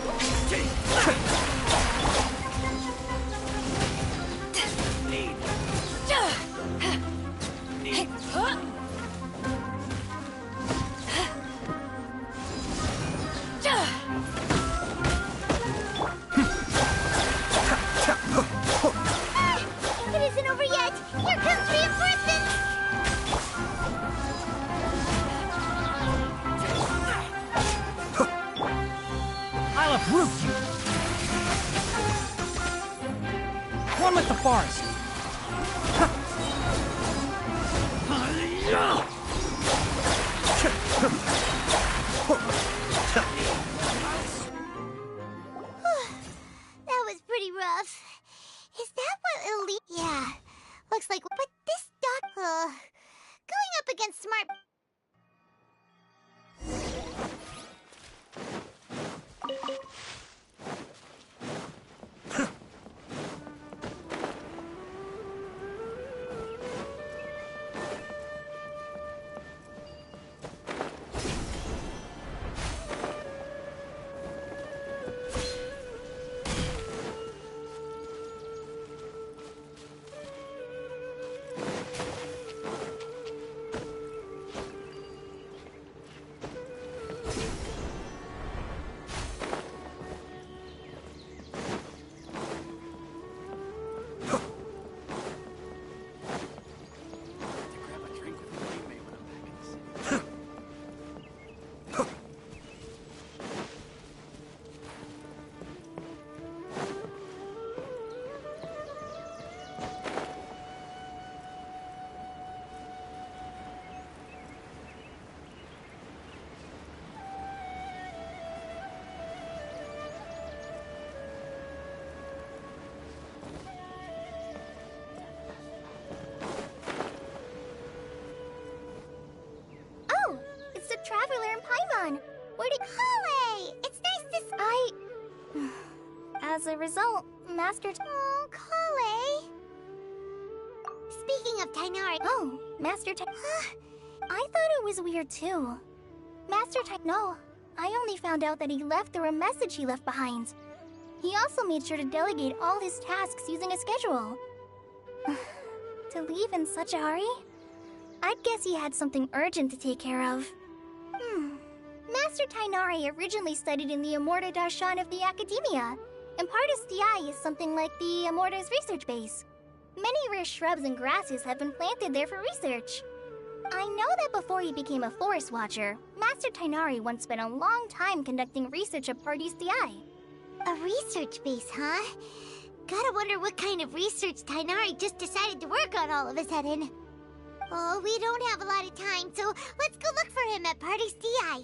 Speaker 15: uproot you! One with the forest!
Speaker 6: That was pretty rough. Is that what elite? Yeah, looks like. But this going up against smart. Traveler in Paimon. Where'd it Kale! It's nice to As a result, Master Oh, Kale! Speaking of Tainari... Oh, Master I thought it was weird too. Master No, I only found out that he left through a message he left behind. He also made sure to delegate all his tasks using a schedule. To leave in such a hurry? I'd guess he had something urgent to take care of. Master Tainari originally studied in the Immorta Darshan of the Academia, and Pardis Di is something like the Immorta's research base. Many rare shrubs and grasses have been planted there for research. I know that before he became a forest watcher, Master Tainari once spent a long time conducting research at Pardis Di. A research base, huh? Gotta wonder what kind of research Tainari just decided to work on all of a sudden. Oh, we don't have a lot of time, so let's go look for him at Pardis Di.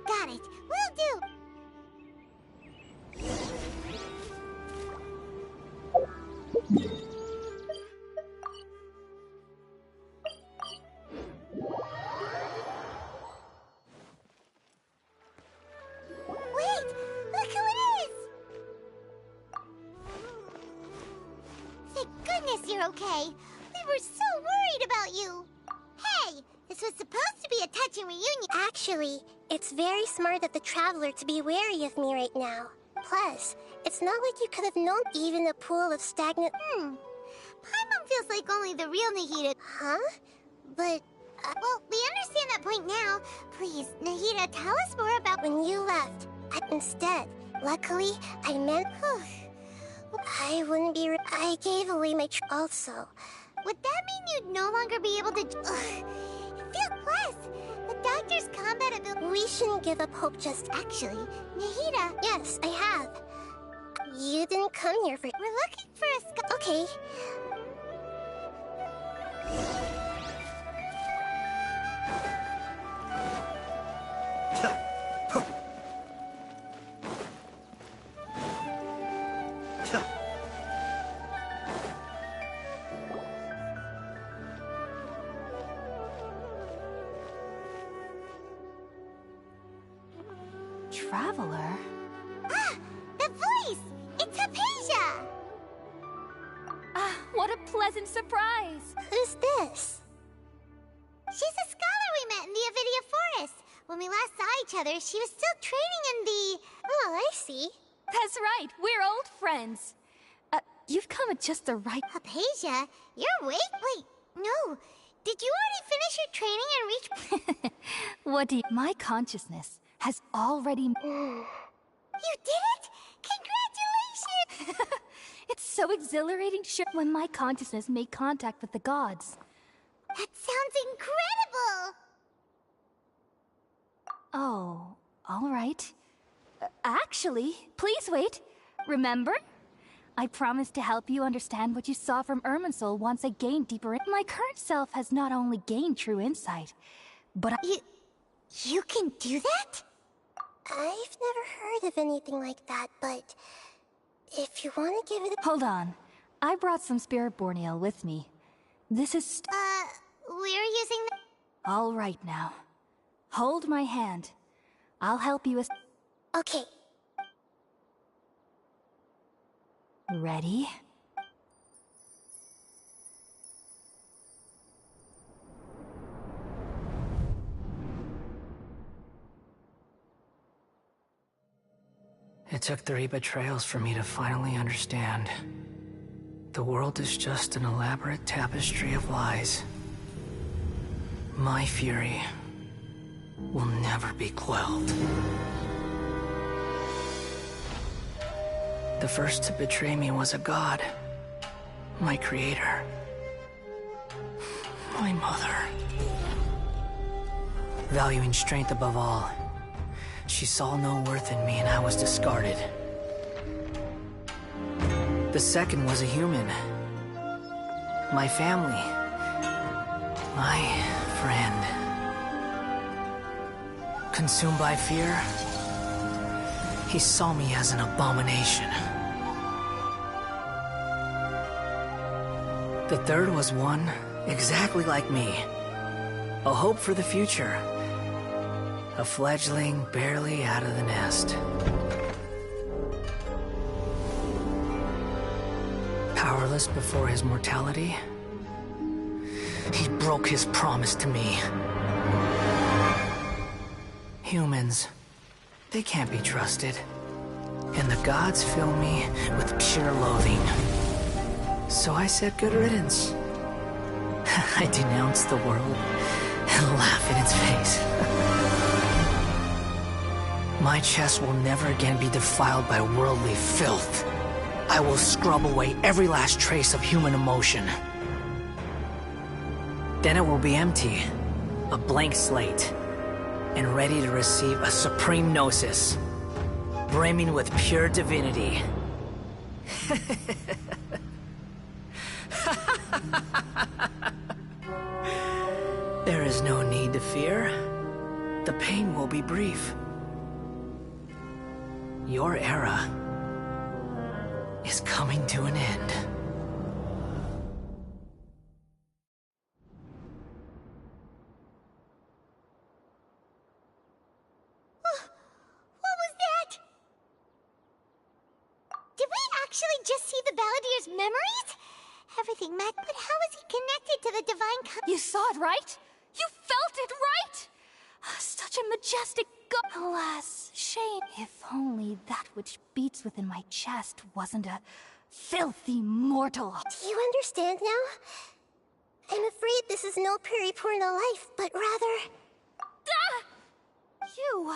Speaker 6: Got it. Will do. Wait! Look who it is! Thank goodness you're okay. We were so worried about you. Hey! This was supposed to be a touching reunion.
Speaker 17: Actually, it's very smart of the Traveler to be wary of me right now. Plus, it's not like you could have known even a pool of stagnant...
Speaker 6: Paimon feels like only the real Nahida...
Speaker 17: Huh?
Speaker 6: But, well, we understand that point now. Please, Nahida, tell us more about when you left. Instead, luckily, I meant... I wouldn't be... I gave away my... Also. Would that mean you'd no longer be able to... Feel blessed! The doctor's combat ability... We shouldn't give up hope just... Actually, Nahida... Yes, I have. You didn't come here for... We're looking for a... Okay.
Speaker 10: Traveler?
Speaker 6: Ah! The voice! It's Hypatia!
Speaker 10: Ah, what a pleasant surprise!
Speaker 6: Who's this? She's a scholar we met in the Avidia Forest. When we last saw each other, she was still training in the... Oh, I see.
Speaker 10: That's right, we're old friends. You've come at just the right...
Speaker 6: Hypatia, you're way... Wait, no. Did you already finish your training and reach...
Speaker 10: What do you... My consciousness has already...
Speaker 6: You did it? Congratulations!
Speaker 10: It's so exhilarating to share when my consciousness made contact with the gods.
Speaker 6: That sounds incredible!
Speaker 10: Oh, all right. Actually, please wait. Remember? I promised to help you understand what you saw from Irminsul once I gained deeper in... My current self has not only gained true insight, but
Speaker 6: You can do that? I've never heard of anything like that, but... If you want to give it a...
Speaker 10: Hold on. I brought some Spirit Borneal with me. This is...
Speaker 6: we're using the...
Speaker 10: All right now. Hold my hand. I'll help you as...
Speaker 6: Okay.
Speaker 10: Ready?
Speaker 15: It took 3 betrayals for me to finally understand. The world is just an elaborate tapestry of lies. My fury will never be quelled. The first to betray me was a god. My creator. My mother. Valuing strength above all, she saw no worth in me and I was discarded. The second was a human. My family. My friend. Consumed by fear, he saw me as an abomination. The third was one exactly like me. A hope for the future. A fledgling barely out of the nest. Powerless before his mortality, he broke his promise to me. Humans, they can't be trusted. And the gods fill me with pure loathing. So I said good riddance. I denounce the world and laugh in its face. My chest will never again be defiled by worldly filth. I will scrub away every last trace of human emotion. Then it will be empty, a blank slate, and ready to receive a supreme gnosis, brimming with pure divinity. There is no need to fear. The pain will be brief. Your era is coming to an end.
Speaker 6: What was that? Did we actually just see the Balladier's memories? Everything matched, but how is he connected to the Divine
Speaker 10: You saw it, right? You felt it, right? Such a majestic god. Alas, shame. If only that which beats within my chest wasn't a filthy mortal.
Speaker 6: Do you understand now?
Speaker 17: I'm afraid this is no Peripurna life, but rather...
Speaker 2: You!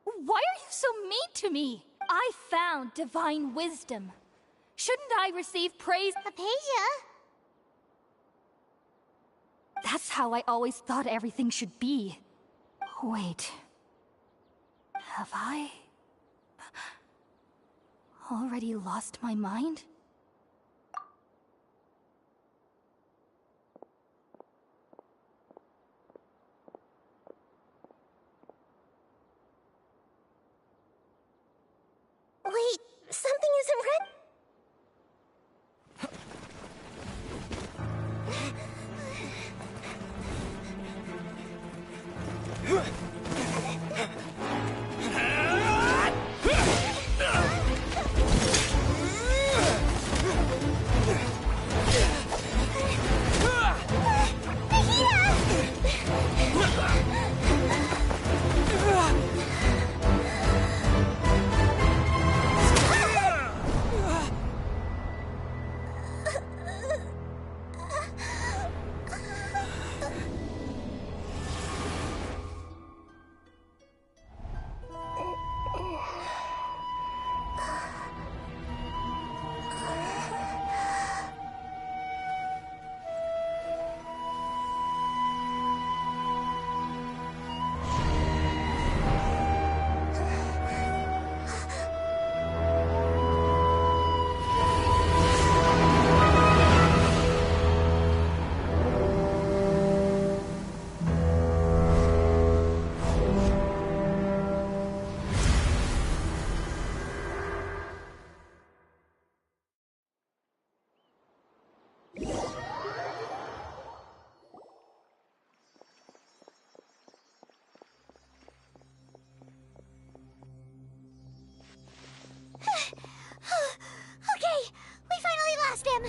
Speaker 2: Why are you so mean to me? I found divine wisdom. Shouldn't I receive praise?
Speaker 6: Apasia?
Speaker 2: That's how I always thought everything should be. Wait. Have I... already lost my mind?
Speaker 17: Wait, something isn't right. Okay, we finally lost him.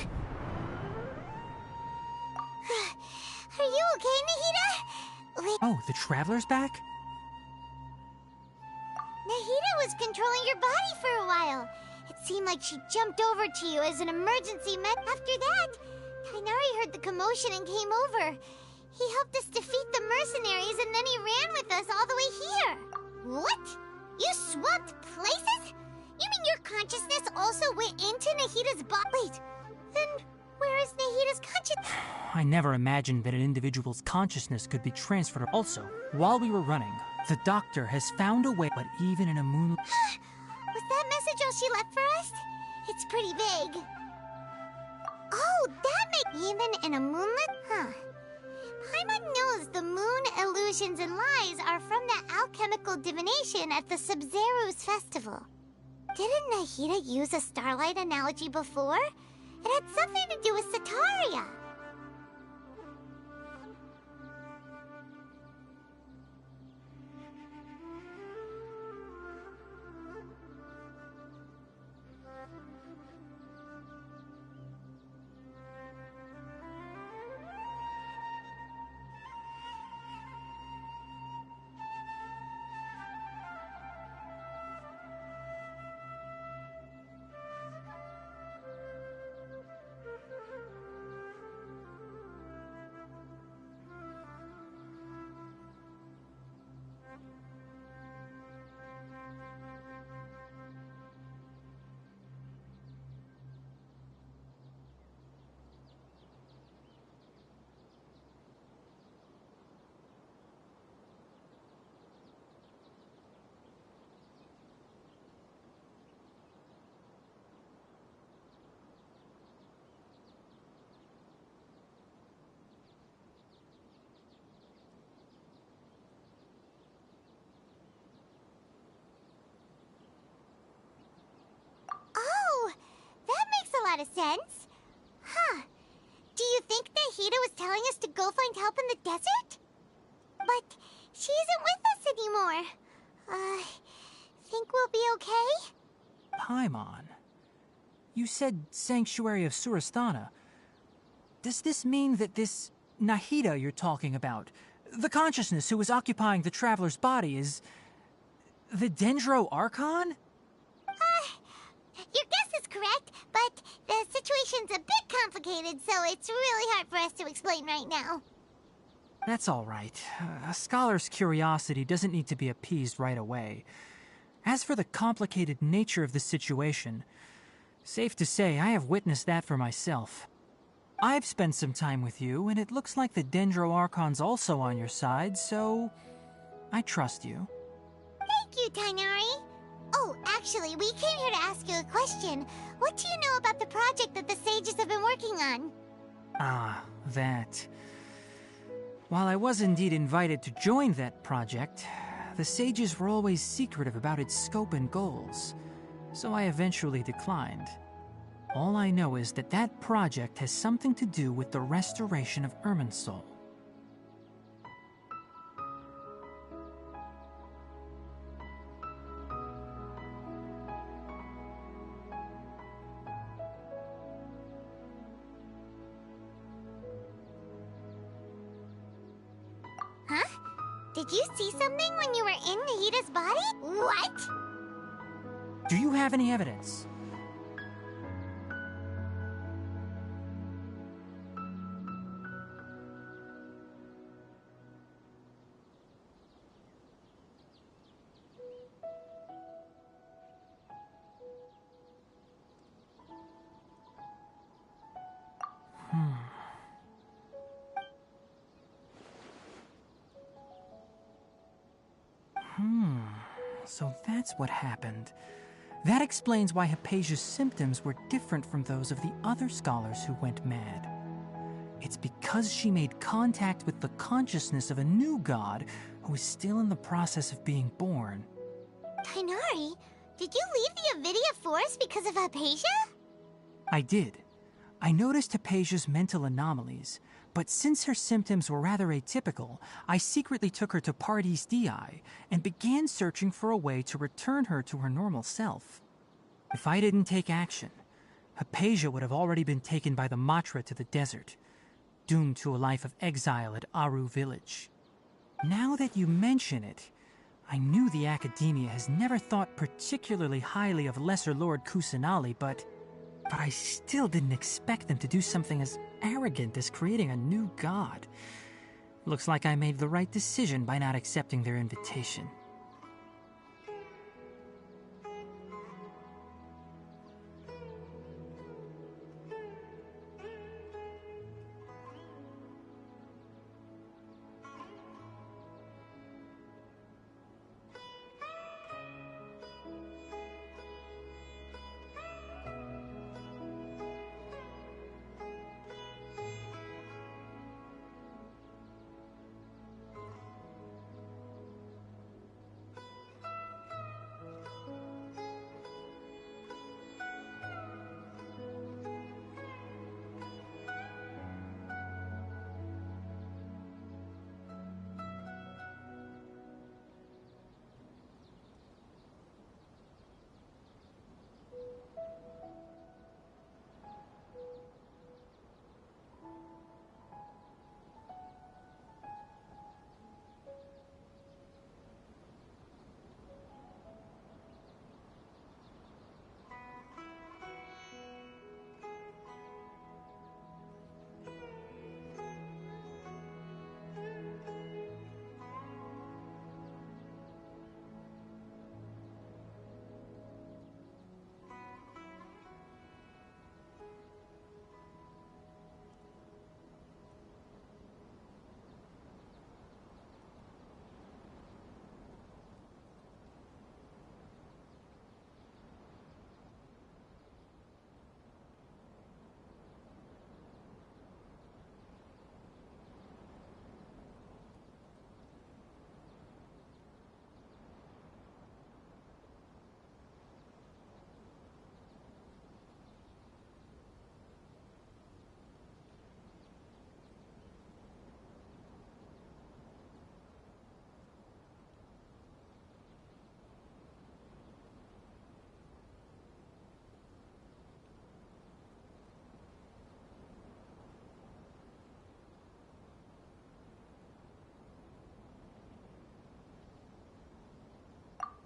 Speaker 17: Are you okay, Nahida? Wait,
Speaker 21: Oh, the Traveler's back?
Speaker 6: Nahida was controlling your body for a while. It seemed like she jumped over to you as an emergency med. After that, Kainari heard the commotion and came over. He helped us defeat the mercenaries and then he ran with us all the way here. What? You swapped places? You mean your consciousness also went into Nahida's body? Wait, then where is Nahida's consciousness?
Speaker 21: I never imagined that an individual's consciousness could be transferred. Also, while we were running, the doctor has found a way, but even in a moon...
Speaker 6: Was that message all she left for us? It's pretty vague. Oh, that makes... Even in a moonlit? Huh. Paimon knows the moon illusions and lies are from the alchemical divination at the Sub-Zero's festival. Didn't Nahida use a starlight analogy before? It had something to do with Sataria. Oh, that makes a lot of sense. Huh. Do you think Nahida was telling us to go find help in the desert? But she isn't with us anymore. Think we'll be okay?
Speaker 21: Paimon. You said Sanctuary of Surasthana. Does this mean that this Nahida you're talking about, the consciousness who was occupying the Traveler's body, is the Dendro Archon?
Speaker 6: Your guess is correct? But the situation's a bit complicated, so it's really hard for us to explain right now.
Speaker 21: That's all right. A scholar's curiosity doesn't need to be appeased right away. As for the complicated nature of the situation, safe to say I have witnessed that for myself. I've spent some time with you, and it looks like the Dendro Archon's also on your side, so I trust you.
Speaker 6: Thank you, Tainari. Oh, actually, we came here to ask you a question. What do you know about the project that the sages have been working on?
Speaker 21: Ah, that. While I was indeed invited to join that project, the sages were always secretive about its scope and goals, so I eventually declined. All I know is that that project has something to do with the restoration of Irminsul.
Speaker 6: Huh? Did you see something when you were in Nahida's body? What?
Speaker 21: Do you have any evidence? So that's what happened. That explains why Hypatia's symptoms were different from those of the other scholars who went mad. It's because she made contact with the consciousness of a new god who is still in the process of being born.
Speaker 6: Tainari, did you leave the Avidia Forest because of Hypatia?
Speaker 21: I did. I noticed Hypatia's mental anomalies, but since her symptoms were rather atypical, I secretly took her to Pardes Dii and began searching for a way to return her to her normal self. If I didn't take action, Hypatia would have already been taken by the Matra to the desert, doomed to a life of exile at Aru village. Now that you mention it, I knew the Academia has never thought particularly highly of Lesser Lord Kusanali, but I still didn't expect them to do something as arrogant as creating a new god. Looks like I made the right decision by not accepting their invitation.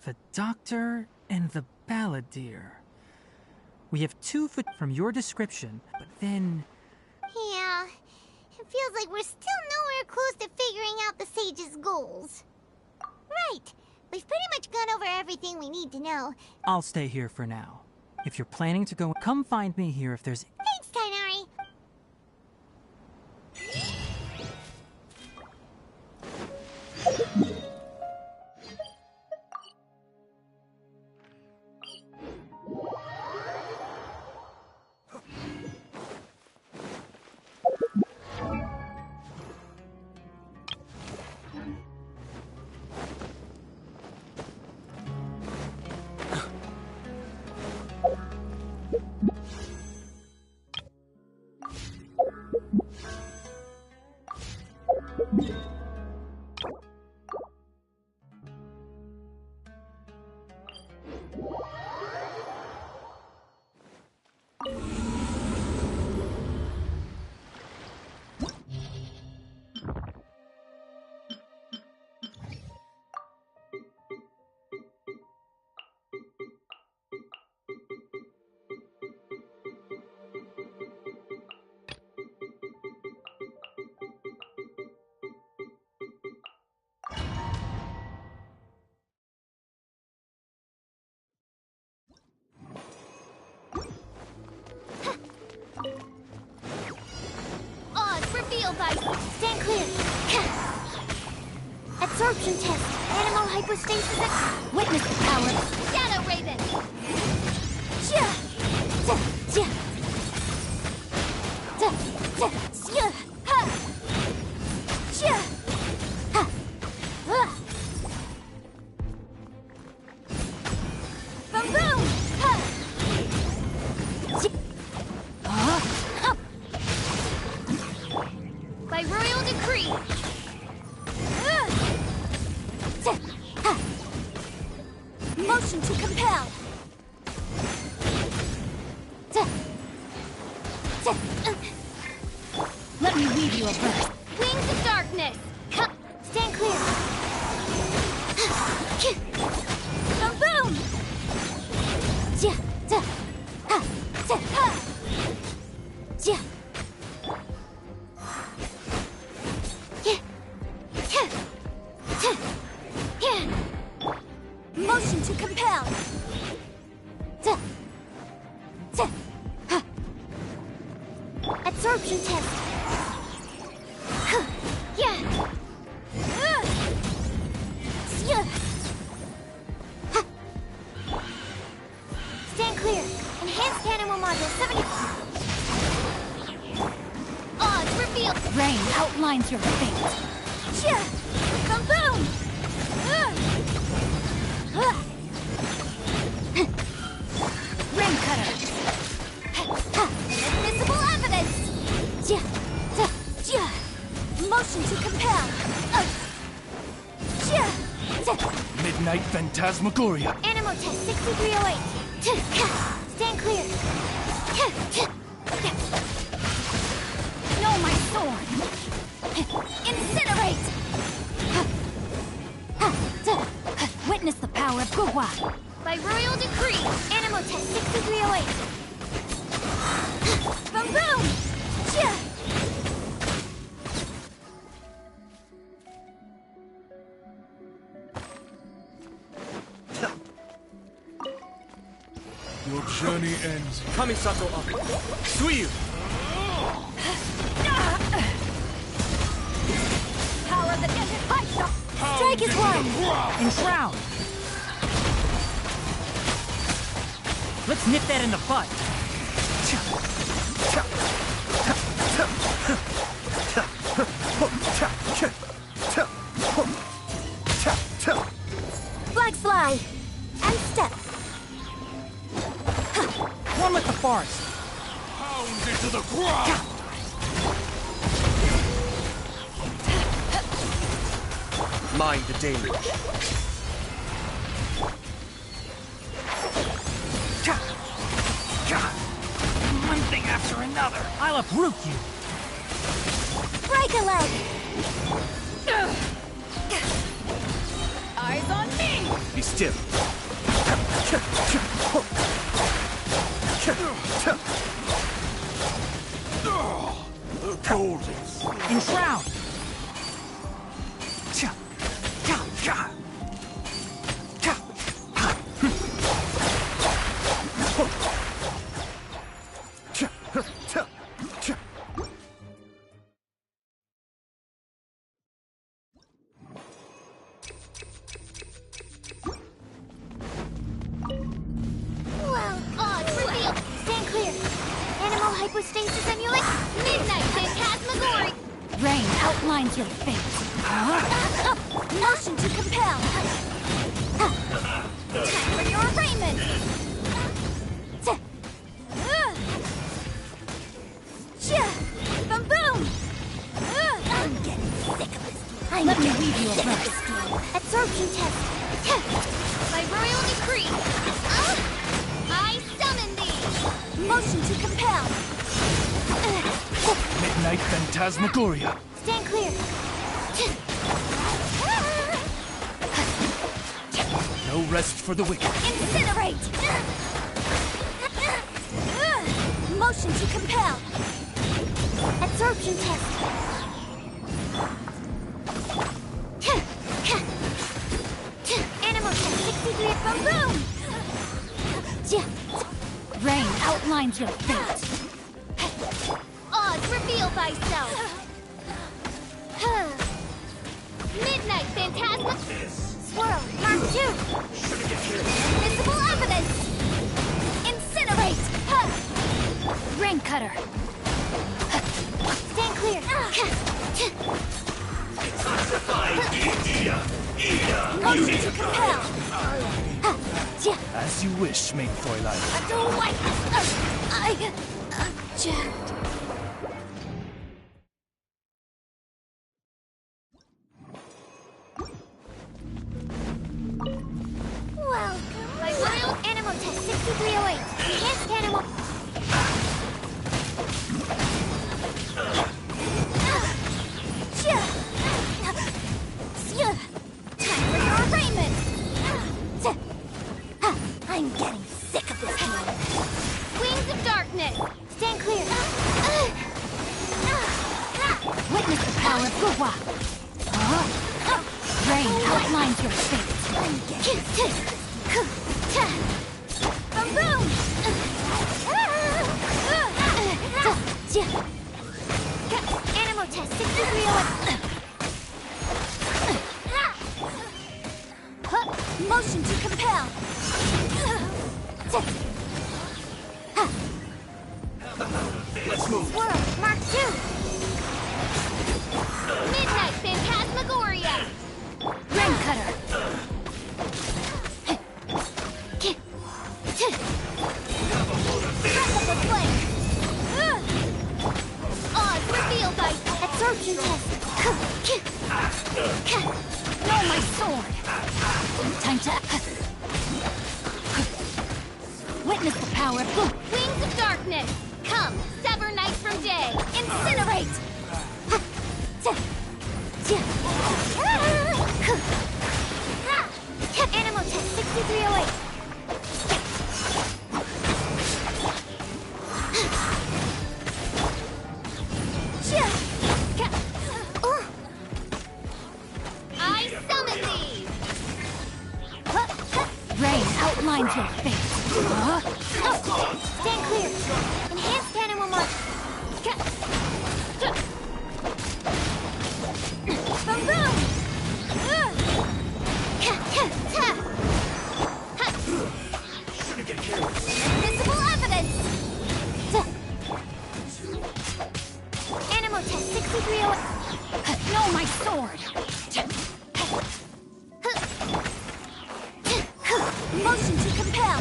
Speaker 21: The Doctor and the Balladeer. We have 2 foot from your description, but then...
Speaker 6: Yeah, it feels like we're still nowhere close to figuring out the sage's goals. Right, we've pretty much gone over everything we need to know.
Speaker 21: I'll stay here for now. If you're planning to go, come find me here if there's...
Speaker 6: Thanks, Tainari. Stand clear. Absorption test. Animal hypostasis. Witness the power. Shadow Raven. Boom boom. By royal decree. Motion to compel. Let me weave you a verse. Wings of darkness. Stand clear. Boom boom. Motion to compel. Absorption test. Stand clear. Enhanced animal module 70. Odds revealed. Rain outlines your fate. Boom boom. Ring cutter. Invisible evidence. Motion to compel.
Speaker 4: Midnight Phantasmagoria.
Speaker 6: Animal test 6308. Stand clear. Know my sword. Incinerate. Witness the power of Gugwa. By royal decree, animal test 6308. Boom boom.
Speaker 4: Your journey ends.
Speaker 22: Kamisato up. Suiyu!
Speaker 10: Power of the desert punch! Strike is one!
Speaker 21: Enshroud! Let's nip that in the bud.
Speaker 10: Flag fly! And step!
Speaker 21: One with the forest.
Speaker 4: Pound into the ground!
Speaker 22: Mind the deluge.
Speaker 21: One thing after another. I'll uproot you.
Speaker 10: Break a leg!
Speaker 22: Eyes on me! Be still.
Speaker 4: The Goldies.
Speaker 21: Enshroud!
Speaker 6: Well, odds revealed. Stand clear. Animal hypostasis emulate. Midnight phantasmagoria.
Speaker 19: Rain outlines your fate.
Speaker 6: Motion to compel. Time for your arraignment. Boom boom. I'm getting sick of this.
Speaker 19: Let me weave you a verse.
Speaker 6: Absorption test. By royal decree. I summon thee. Motion to compel.
Speaker 4: Midnight Phantasmagoria.
Speaker 6: Stand clear.
Speaker 4: No rest for the wicked.
Speaker 6: Incinerate. Motion to compel. Absorption test. Animal test 63 boom boom.
Speaker 19: Rain outlines your fate.
Speaker 6: Odds reveal thyself. Midnight Phantasma. Swirl. Mark 2. Invisible evidence. Incinerate.
Speaker 19: Rain cutter.
Speaker 6: Stand clear. Motion to compel.
Speaker 4: As you wish, main Fräulein.
Speaker 6: I object. Welcome. My royal animal test 6308. Enhanced animal. Time for your arraignment. I'm getting sick of this game. Wings of darkness. Stand clear.
Speaker 19: Witness the power of Gua. Rain outlines your fate.
Speaker 6: Boom boom. Animal test 6301. Motion to compel.
Speaker 4: Let's move.
Speaker 6: Swirl. Mark 2. Midnight Phantasmagoria.
Speaker 19: Rain cutter.
Speaker 6: Breath of the flame. Odds reveal thy absorption test.
Speaker 19: Know my sword. Time to witness the power of
Speaker 6: Wings of darkness. Come, sever night from day. Incinerate. Animal test 6308. I summon thee.
Speaker 19: rain outlines your face.
Speaker 6: Stand clear. Enhanced animal mark. Boom boom. Invisible evidence. Animal test 6301.
Speaker 19: Know my sword.
Speaker 6: Motion to compel.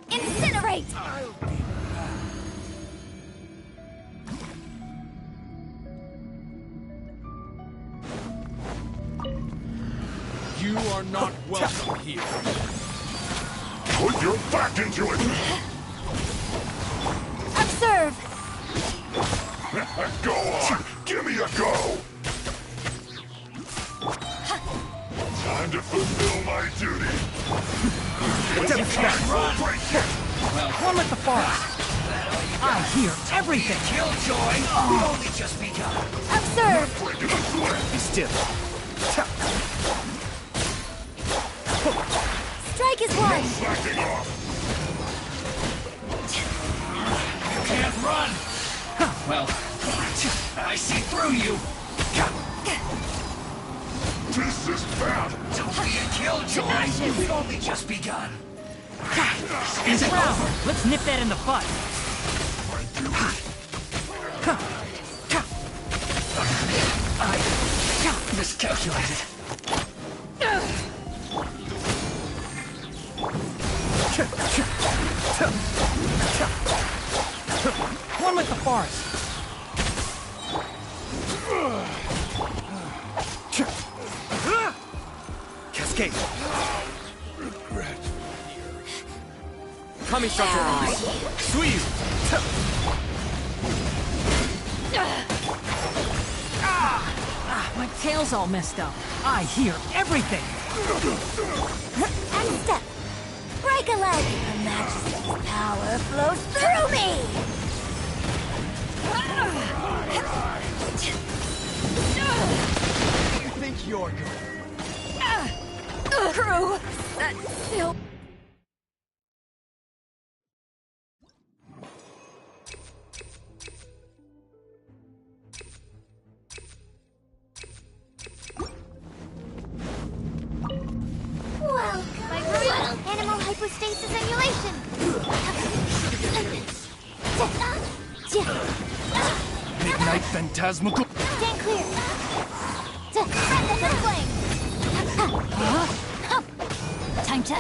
Speaker 6: Incinerate.
Speaker 4: You are not welcome here.
Speaker 1: Put your back into it!
Speaker 6: Observe.
Speaker 1: Go on! Give me a go! Time to fulfill my duty.
Speaker 21: One with the forest. I hear everything.
Speaker 15: Killjoy, we've only just begun.
Speaker 6: Observe!
Speaker 21: Be still.
Speaker 6: Strike is one!
Speaker 15: You can't run! Well, I see through you.
Speaker 1: This is bad!
Speaker 15: Don't be a killjoy! We've only just begun. Is it over?
Speaker 21: Let's nip that in the bud.
Speaker 15: I miscalculated.
Speaker 21: One with the forest. Cascade.
Speaker 22: Regret.
Speaker 2: Kami structure.
Speaker 21: Squeeze. My tail's all messed up. I hear everything.
Speaker 6: And step! Break a leg! Her Majesty's power flows through me!
Speaker 22: You think you're good?
Speaker 11: Crew! That still...
Speaker 6: Welcome! Animal hypostasis emulation!
Speaker 4: Midnight Phantasmical.
Speaker 6: Stand clear! Breath of flame! Time to...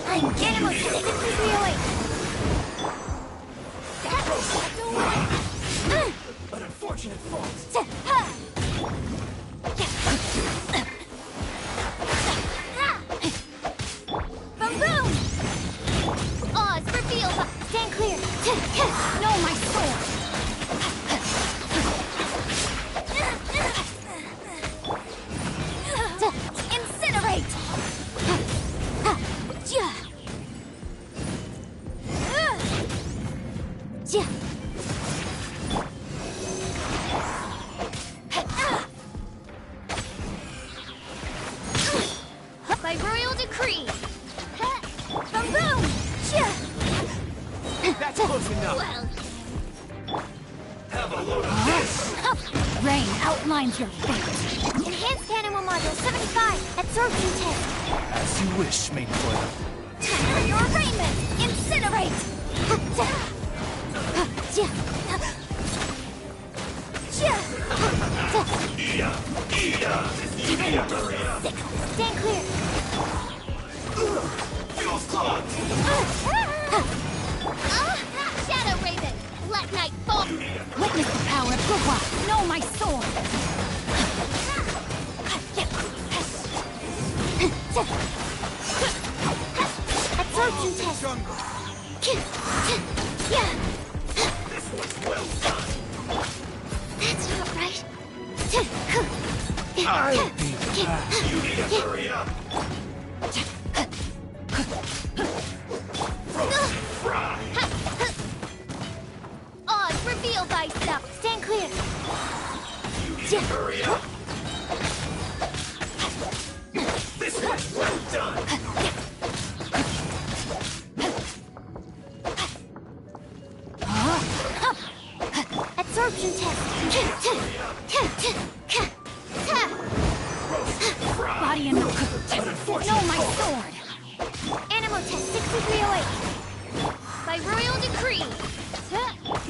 Speaker 6: Animal hypostasis emulation!
Speaker 15: An unfortunate fault.
Speaker 6: Boom! Oz, reveal! Stand clear! No, my sword! Incinerate! By royal decree! Boom boom!
Speaker 22: That's close enough.
Speaker 6: Well,
Speaker 15: Have a load of this.
Speaker 6: rain outlines your fate. Enhanced animal module 75. Absorption test.
Speaker 4: As you wish, main foil.
Speaker 6: Time for your arraignment! Incinerate! Stand clear!
Speaker 15: Fuel's clogged.
Speaker 6: Shadow Raven! Black Knight fall! Witness the power of Gugwa! Know my sword! Absorption test!
Speaker 15: This one's well done.
Speaker 6: That's not right.
Speaker 4: I'll be back.
Speaker 15: You need to hurry up. Frozen fry.
Speaker 6: Oz, reveal thyself. Stand clear.
Speaker 15: You need to hurry up. This one's well done.
Speaker 6: Absorption test. Body and no my sword. Animal test 6308. By royal decree.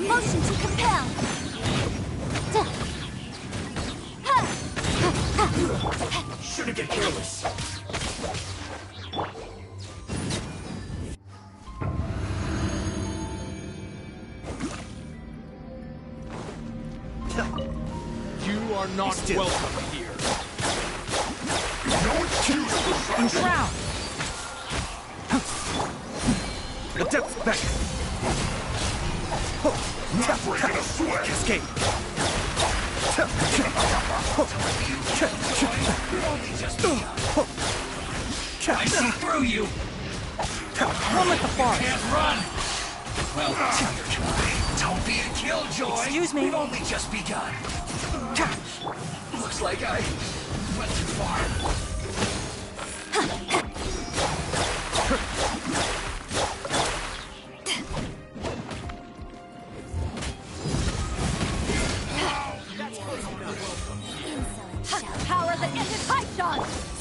Speaker 6: Motion to compel.
Speaker 15: Shouldn't get careless.
Speaker 4: You are not welcome here.
Speaker 1: No excuse for
Speaker 21: Enshroud.
Speaker 22: The depth's back.
Speaker 1: not breaking a sweat!
Speaker 22: Cascade. I see through you.
Speaker 21: One with the forest.
Speaker 22: Can't run. Well, don't be a killjoy.
Speaker 21: Excuse me.
Speaker 22: We've only just begun. Looks like I went too far.
Speaker 10: Power that ended Python!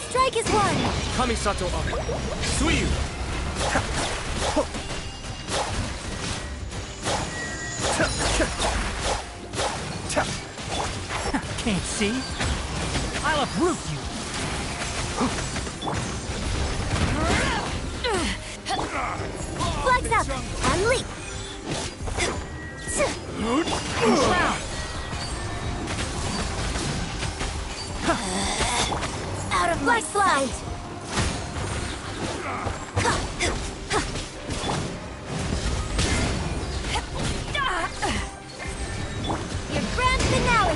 Speaker 10: Strike is one!
Speaker 22: Kamisato up. Suiyu.
Speaker 21: Can't see? I'll uproot you.
Speaker 10: Flags up! And leap!
Speaker 21: Drown.
Speaker 10: Out of my slide! Your grand finale!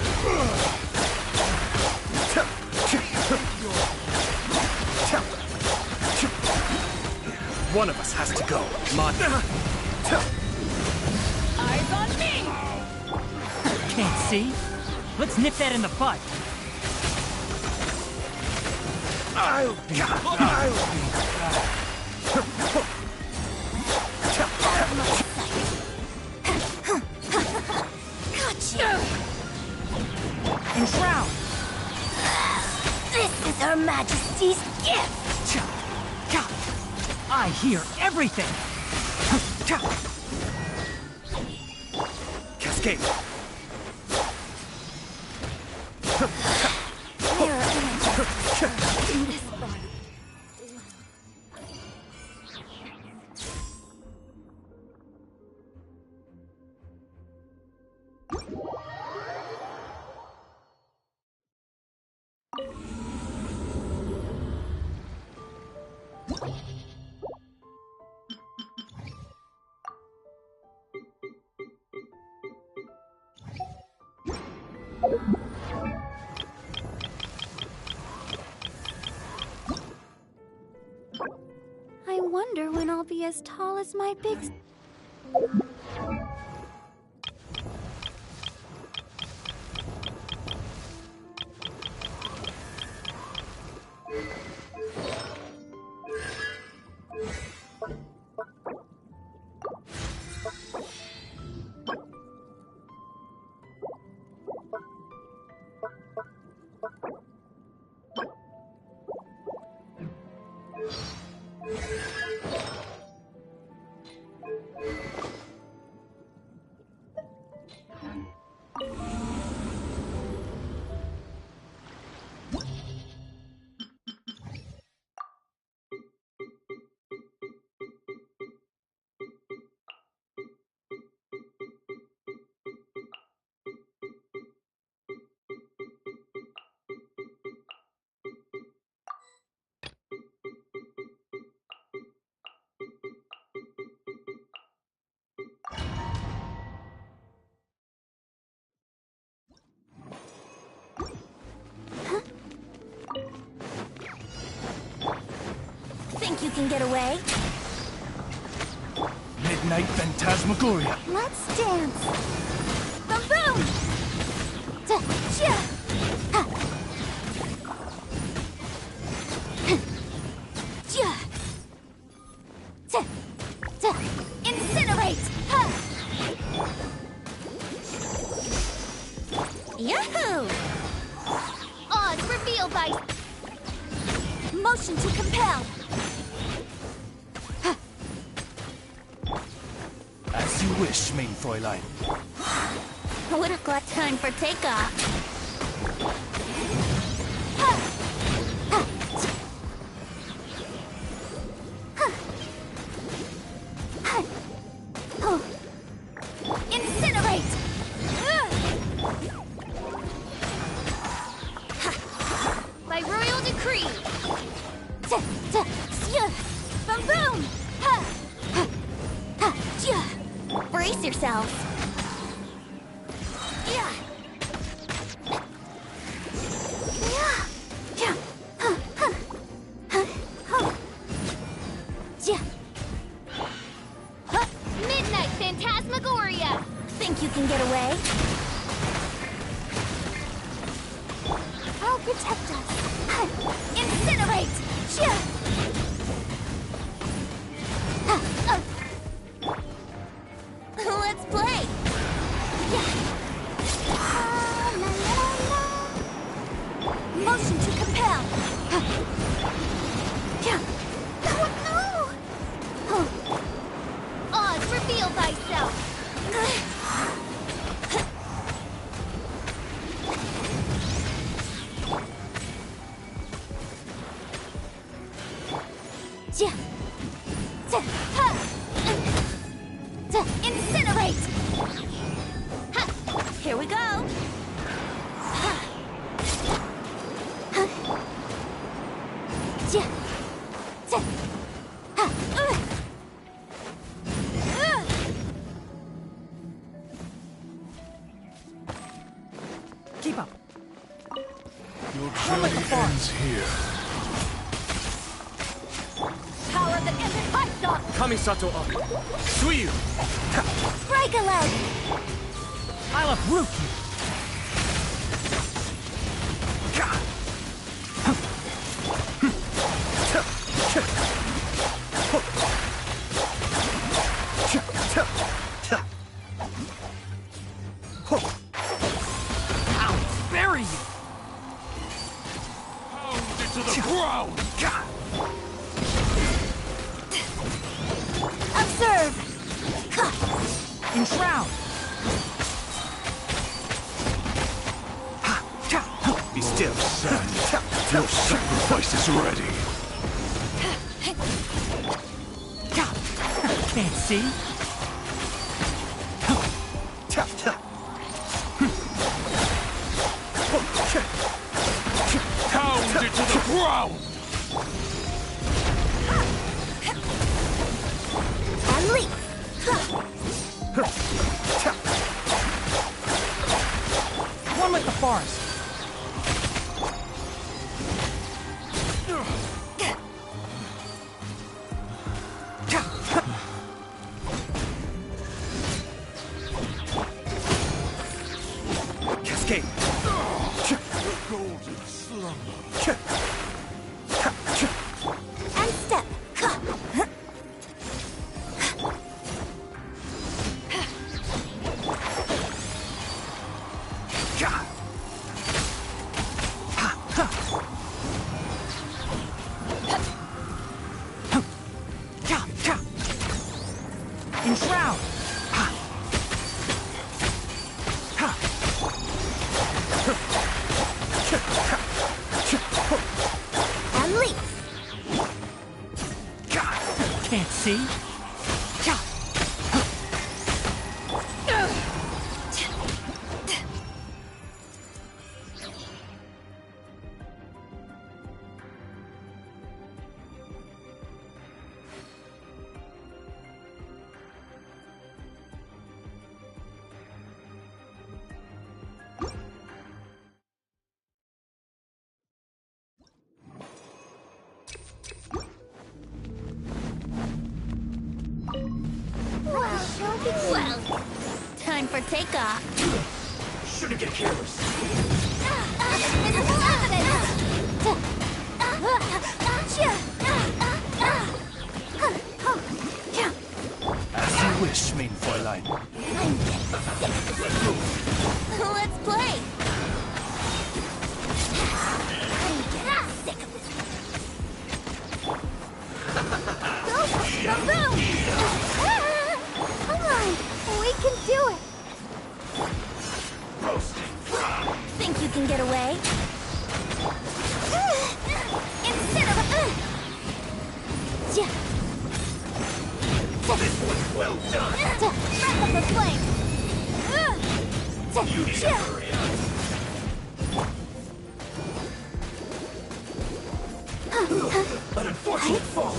Speaker 22: One of us has to go.
Speaker 10: Eyes on me!
Speaker 21: Can't see? Let's nip that in the bud.
Speaker 22: I'll be.
Speaker 10: Gotcha!
Speaker 21: And drown.
Speaker 10: This is Her Majesty's gift!
Speaker 21: I hear everything.
Speaker 22: Cascade.
Speaker 10: Mirror image. Do this fun.
Speaker 8: I wonder when I'll be as tall as my big...
Speaker 10: Think you can get away?
Speaker 4: Midnight Phantasmagoria.
Speaker 10: Let's dance! Boom boom! Ta-cha! Ha! Ja! Ta! Incinerate! Ha! Yahoo! Odds revealed by... Motion to compel!
Speaker 4: As you wish, main Fräulein.
Speaker 10: Would have got time for takeoff. Incinerate! By royal decree! Boom boom! Brace yourselves!
Speaker 8: Midnight Phantasmagoria!
Speaker 19: Think you can get away?
Speaker 8: I'll protect us. Incinerate!
Speaker 19: Let's play!
Speaker 8: Motion to compel! Oh, no! Oz, reveal thyself!
Speaker 19: Incinerate! Here we go!
Speaker 21: Keep up.
Speaker 13: Your journey ends here.
Speaker 8: Power that isn't Python!
Speaker 4: Kamisato up. Suiyu!
Speaker 8: Break aloud!
Speaker 21: I'll uproot you. I'll bury you.
Speaker 13: Pound into the ground!
Speaker 8: Observe!
Speaker 21: Enshroud.
Speaker 13: Be still, son. Your sacrifice is ready.
Speaker 21: Can't see.
Speaker 13: Pound into the ground!
Speaker 8: And leap!
Speaker 21: One with the forest.
Speaker 13: Cascade. The golden slumber.
Speaker 8: And step!
Speaker 21: Enshroud.
Speaker 8: And leap!
Speaker 21: Can't see.
Speaker 19: Well, time for takeoff.
Speaker 22: Shouldn't get careless.
Speaker 4: As you wish, mein Fräulein.
Speaker 19: Let's play!
Speaker 8: Come on, we can do it!
Speaker 19: Think you can get away?
Speaker 22: Well done.
Speaker 8: Breath of the flame!
Speaker 22: You need to hurry up. An unfortunate fall.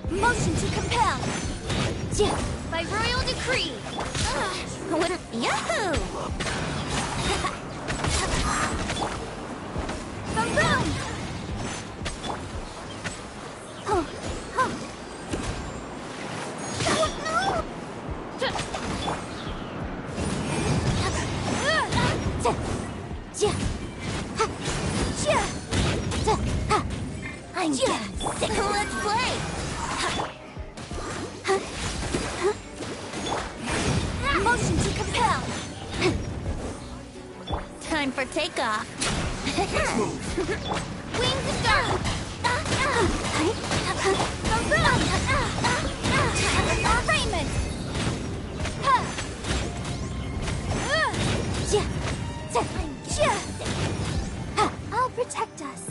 Speaker 8: Motion to compel! By royal decree!
Speaker 19: Yahoo!
Speaker 8: Boom!
Speaker 10: I'm getting sick. Let's play. Motion to compel. Time for takeoff. Wings of dark. Raymond. I'll protect us.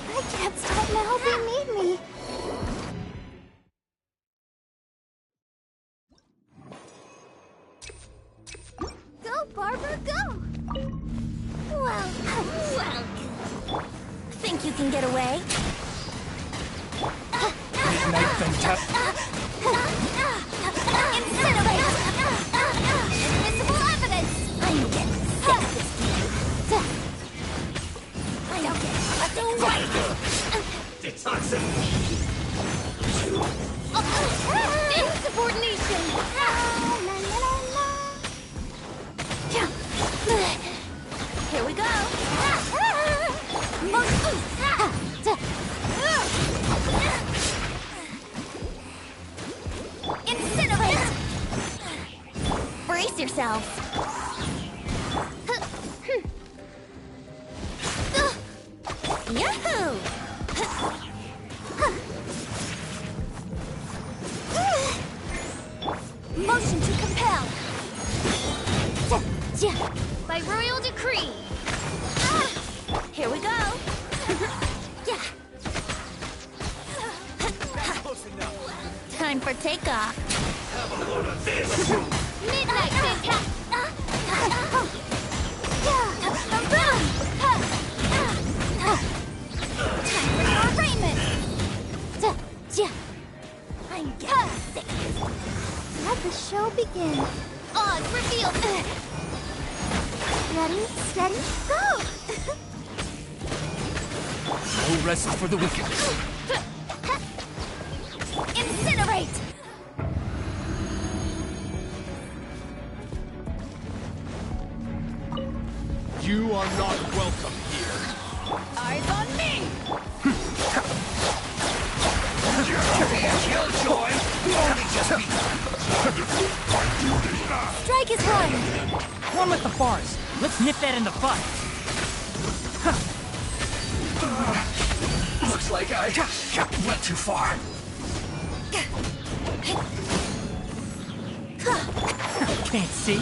Speaker 10: I can't stop now. They need me. Go, Barbara, go! Welcome. Think you can get away?
Speaker 4: Midnight Fantastic.
Speaker 10: Incinerate! Invisible evidence! I'm getting sick of this game. I don't get away! Insubordination! Here we go! Incinerate! Brace yourselves! Yahoo! Motion to compel! By royal decree! Here we go! Time for takeoff! Midnight Fantastic! Time for your arraignment! I'm getting sick. Let the show begin. Odds revealed. Ready, steady, go!
Speaker 4: No rest for the wicked.
Speaker 10: Incinerate!
Speaker 22: You are not welcome here.
Speaker 10: Eyes on me!
Speaker 22: Killjoy! Only just
Speaker 10: Strike is one!
Speaker 21: One with the forest. Let's nip that in the bud.
Speaker 22: Looks like I went too far.
Speaker 21: Can't see.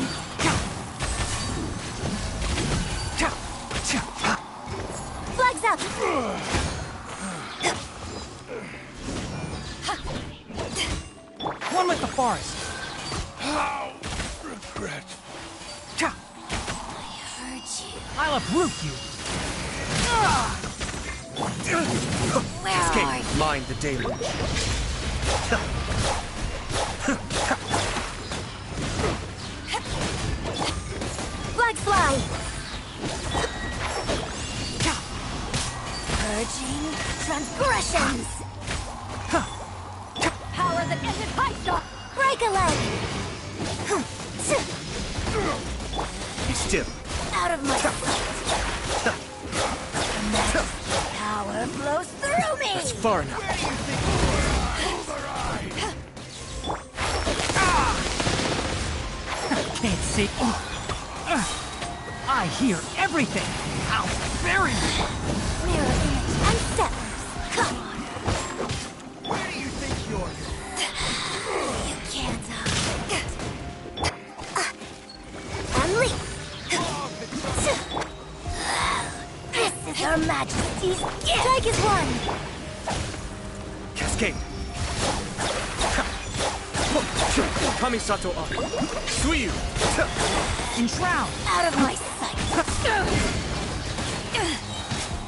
Speaker 10: Flags out!
Speaker 21: One with the forest.
Speaker 22: How regret.
Speaker 21: I'll uproot you.
Speaker 10: Where are you?
Speaker 5: Mind the deluge.
Speaker 10: Flags fly! Purging transgressions! Power that ended Python! Break a leg!
Speaker 5: Be still.
Speaker 10: Out of my sight! Magic power flows through me!
Speaker 5: That's far enough.
Speaker 21: Can't see. I hear everything. I'll bury you.
Speaker 10: Mirror image and settlers. Come on.
Speaker 22: Where do you think you're going?
Speaker 10: You can't unleash. This is Her Majesty's gift. Strike is one.
Speaker 5: Cascade. Kamisato up. Suiyu.
Speaker 21: Enshroud.
Speaker 10: Out of my sight.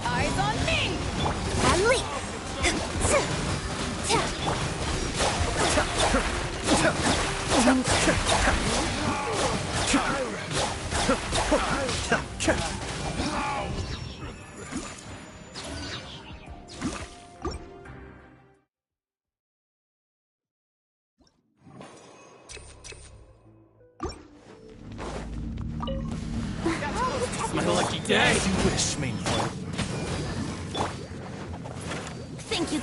Speaker 10: Eyes on me. Unleash.
Speaker 4: It's my lucky day. As you wish, Mainframe.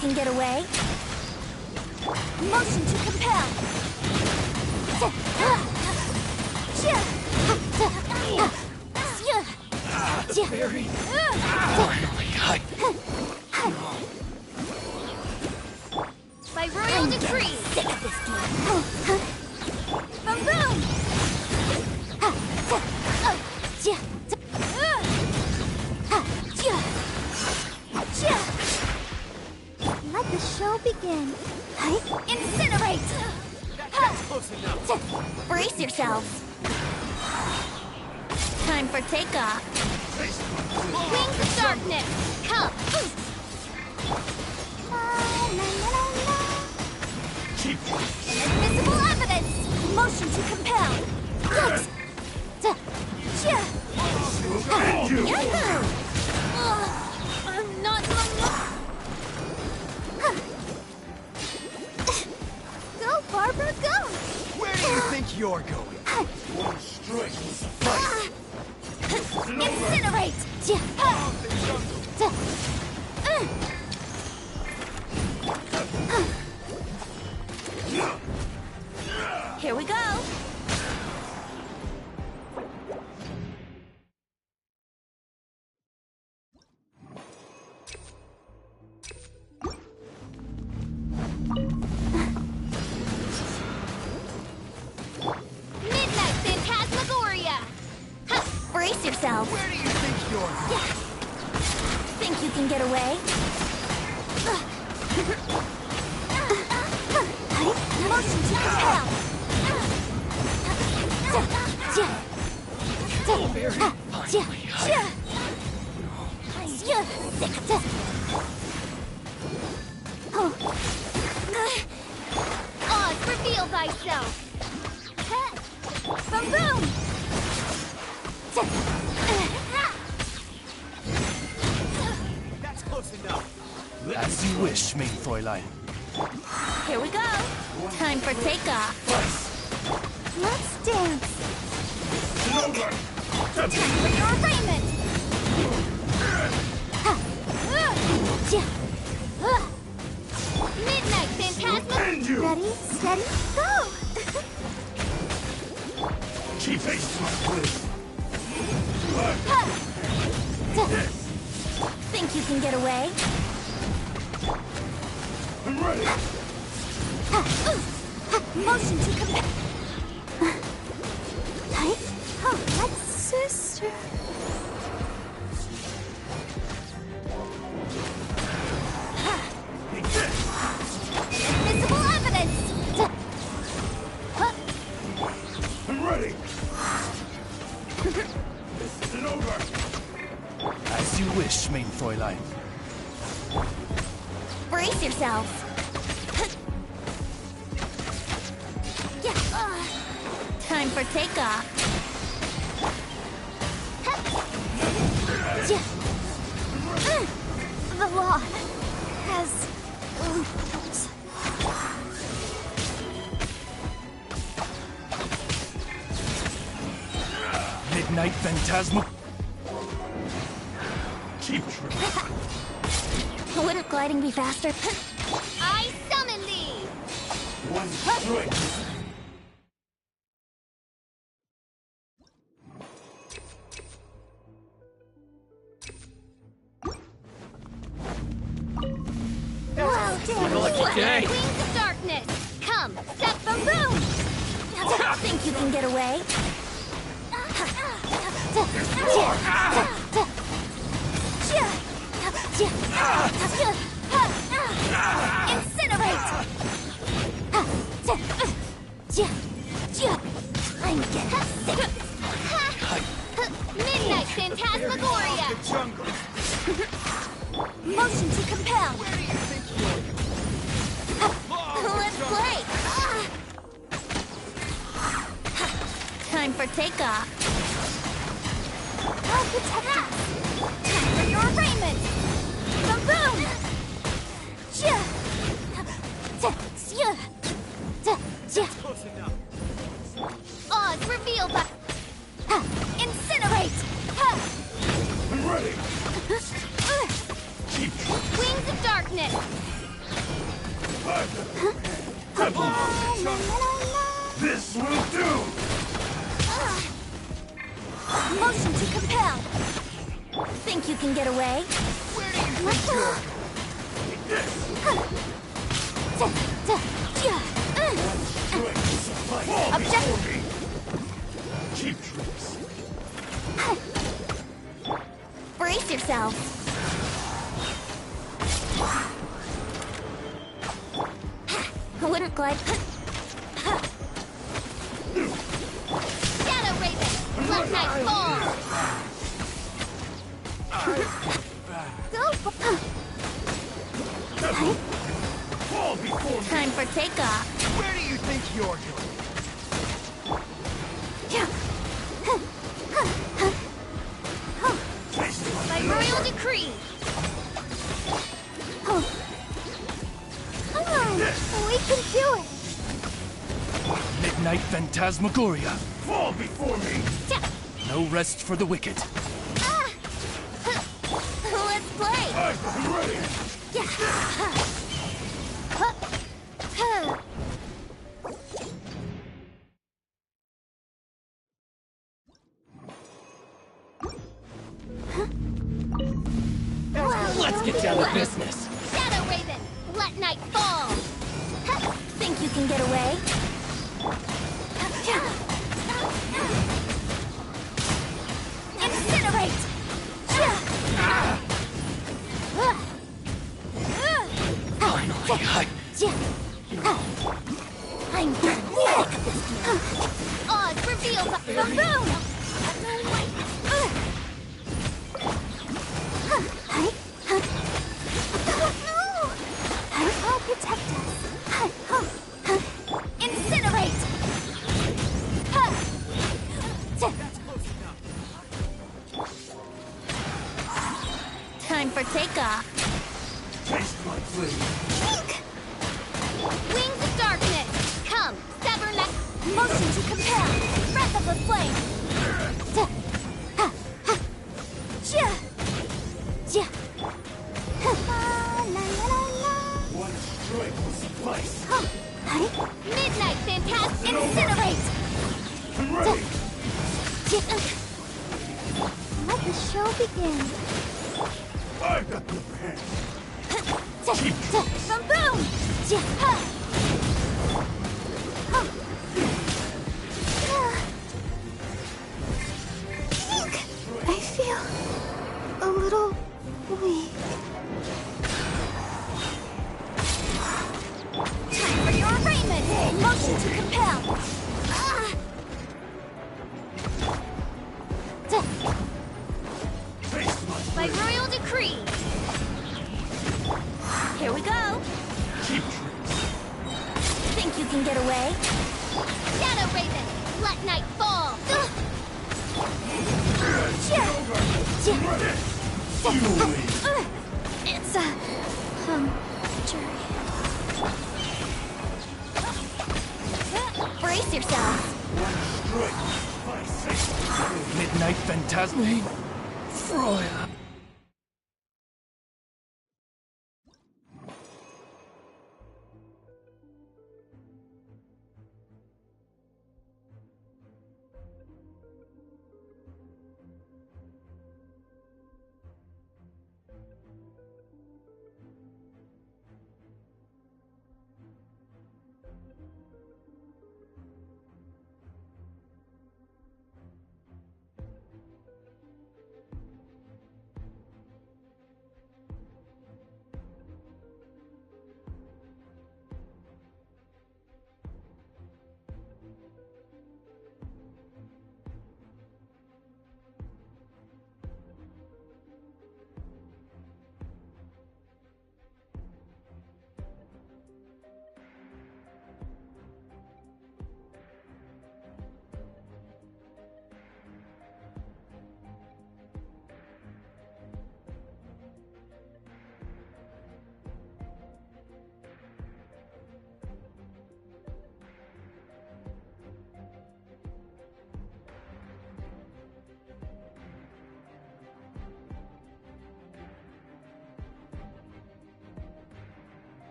Speaker 10: can get away? Motion to compel!
Speaker 4: Barry! Finally,
Speaker 10: By royal decree! Sick of this game! Boom boom! Let the show begin. Incinerate! Brace yourselves. Time for takeoff. Wings of darkness, come! Invisible evidence! Motion to compel! I'm not... Go, Barbara, go!
Speaker 22: Where do you think you're going?
Speaker 1: One strike will suffice.
Speaker 10: Incinerate! Here we go! Midnight Phantasmagoria! Brace yourself!
Speaker 22: Where do you think you're going?
Speaker 10: Think you can get away? Motion to compel! Sick of this! Oz, reveal thyself! Boom boom!
Speaker 22: That's close enough. As you wish, main Fräulein.
Speaker 10: Here we go! Time for takeoff! Let's dance! Time for your arraignment! Midnight Phantasma! Ready, steady, go!
Speaker 1: Keep pace, my please.
Speaker 10: Think you can get away?
Speaker 1: I'm ready.
Speaker 10: Motion to compel. Oh, that's sister. Invisible evidence.
Speaker 1: I'm ready. This isn't over.
Speaker 22: As you wish, main Fräulein.
Speaker 10: Brace yourselves. Time for takeoff. The law has...
Speaker 22: Midnight Phantasma.
Speaker 1: Keep
Speaker 10: Wouldn't gliding be faster? I summon thee!
Speaker 1: one strike.
Speaker 10: Well
Speaker 14: lucky day.
Speaker 10: Wings of darkness! Come, step boom boom! Think you can get away? Incinerate! I'm getting sick. Midnight Phantasmagoria! Motion to compel! Let's play! Time for takeoff. I'll protect us! Time for your arraignment! Boom boom! Oz, reveal the... Incinerate!
Speaker 1: I'm ready.
Speaker 10: Wings of darkness!
Speaker 1: This will do!
Speaker 10: Motion to compel. Think you can get away?
Speaker 22: Where do you think you're...
Speaker 10: Objective.
Speaker 1: Cheap tricks.
Speaker 10: Brace yourselves. I wouldn't glide.
Speaker 6: Shadow Raven, let night fall.
Speaker 1: Fall before me.
Speaker 10: Time for takeoff.
Speaker 22: Where do you think you're going?
Speaker 6: By royal decree.
Speaker 8: Come on, we can do it.
Speaker 4: Midnight Phantasmagoria.
Speaker 1: Fall before me.
Speaker 4: No rest for the wicked.
Speaker 10: Let's play.
Speaker 1: I'm ready.
Speaker 4: Let's get down to business.
Speaker 6: Shadow Raven, let night fall.
Speaker 10: Think you can get away? Incinerate!
Speaker 4: Finally,
Speaker 10: I'm sick of this.
Speaker 6: Oz reveals a boom.
Speaker 8: I'll protect us.
Speaker 10: Incinerate! Time for takeoff.
Speaker 1: Taste my flame.
Speaker 6: Wings of darkness, come, sever neck.
Speaker 10: Motion to compel. Breath of the flame.
Speaker 1: One strike will suffice.
Speaker 6: Midnight Phantasm.
Speaker 10: Incinerate!
Speaker 1: I'm ready.
Speaker 8: Let the show begin.
Speaker 1: I've got the pen.
Speaker 10: Boom!
Speaker 8: I feel a little weak.
Speaker 10: Time for your arraignment! Motion to compel!
Speaker 6: By royal decree.
Speaker 10: Here we go! Think you can get away?
Speaker 6: Shadow Raven, let night fall.
Speaker 8: It's a jury.
Speaker 10: Brace yourselves!
Speaker 1: One strike will suffice.
Speaker 4: Midnight Phantasm. Froya.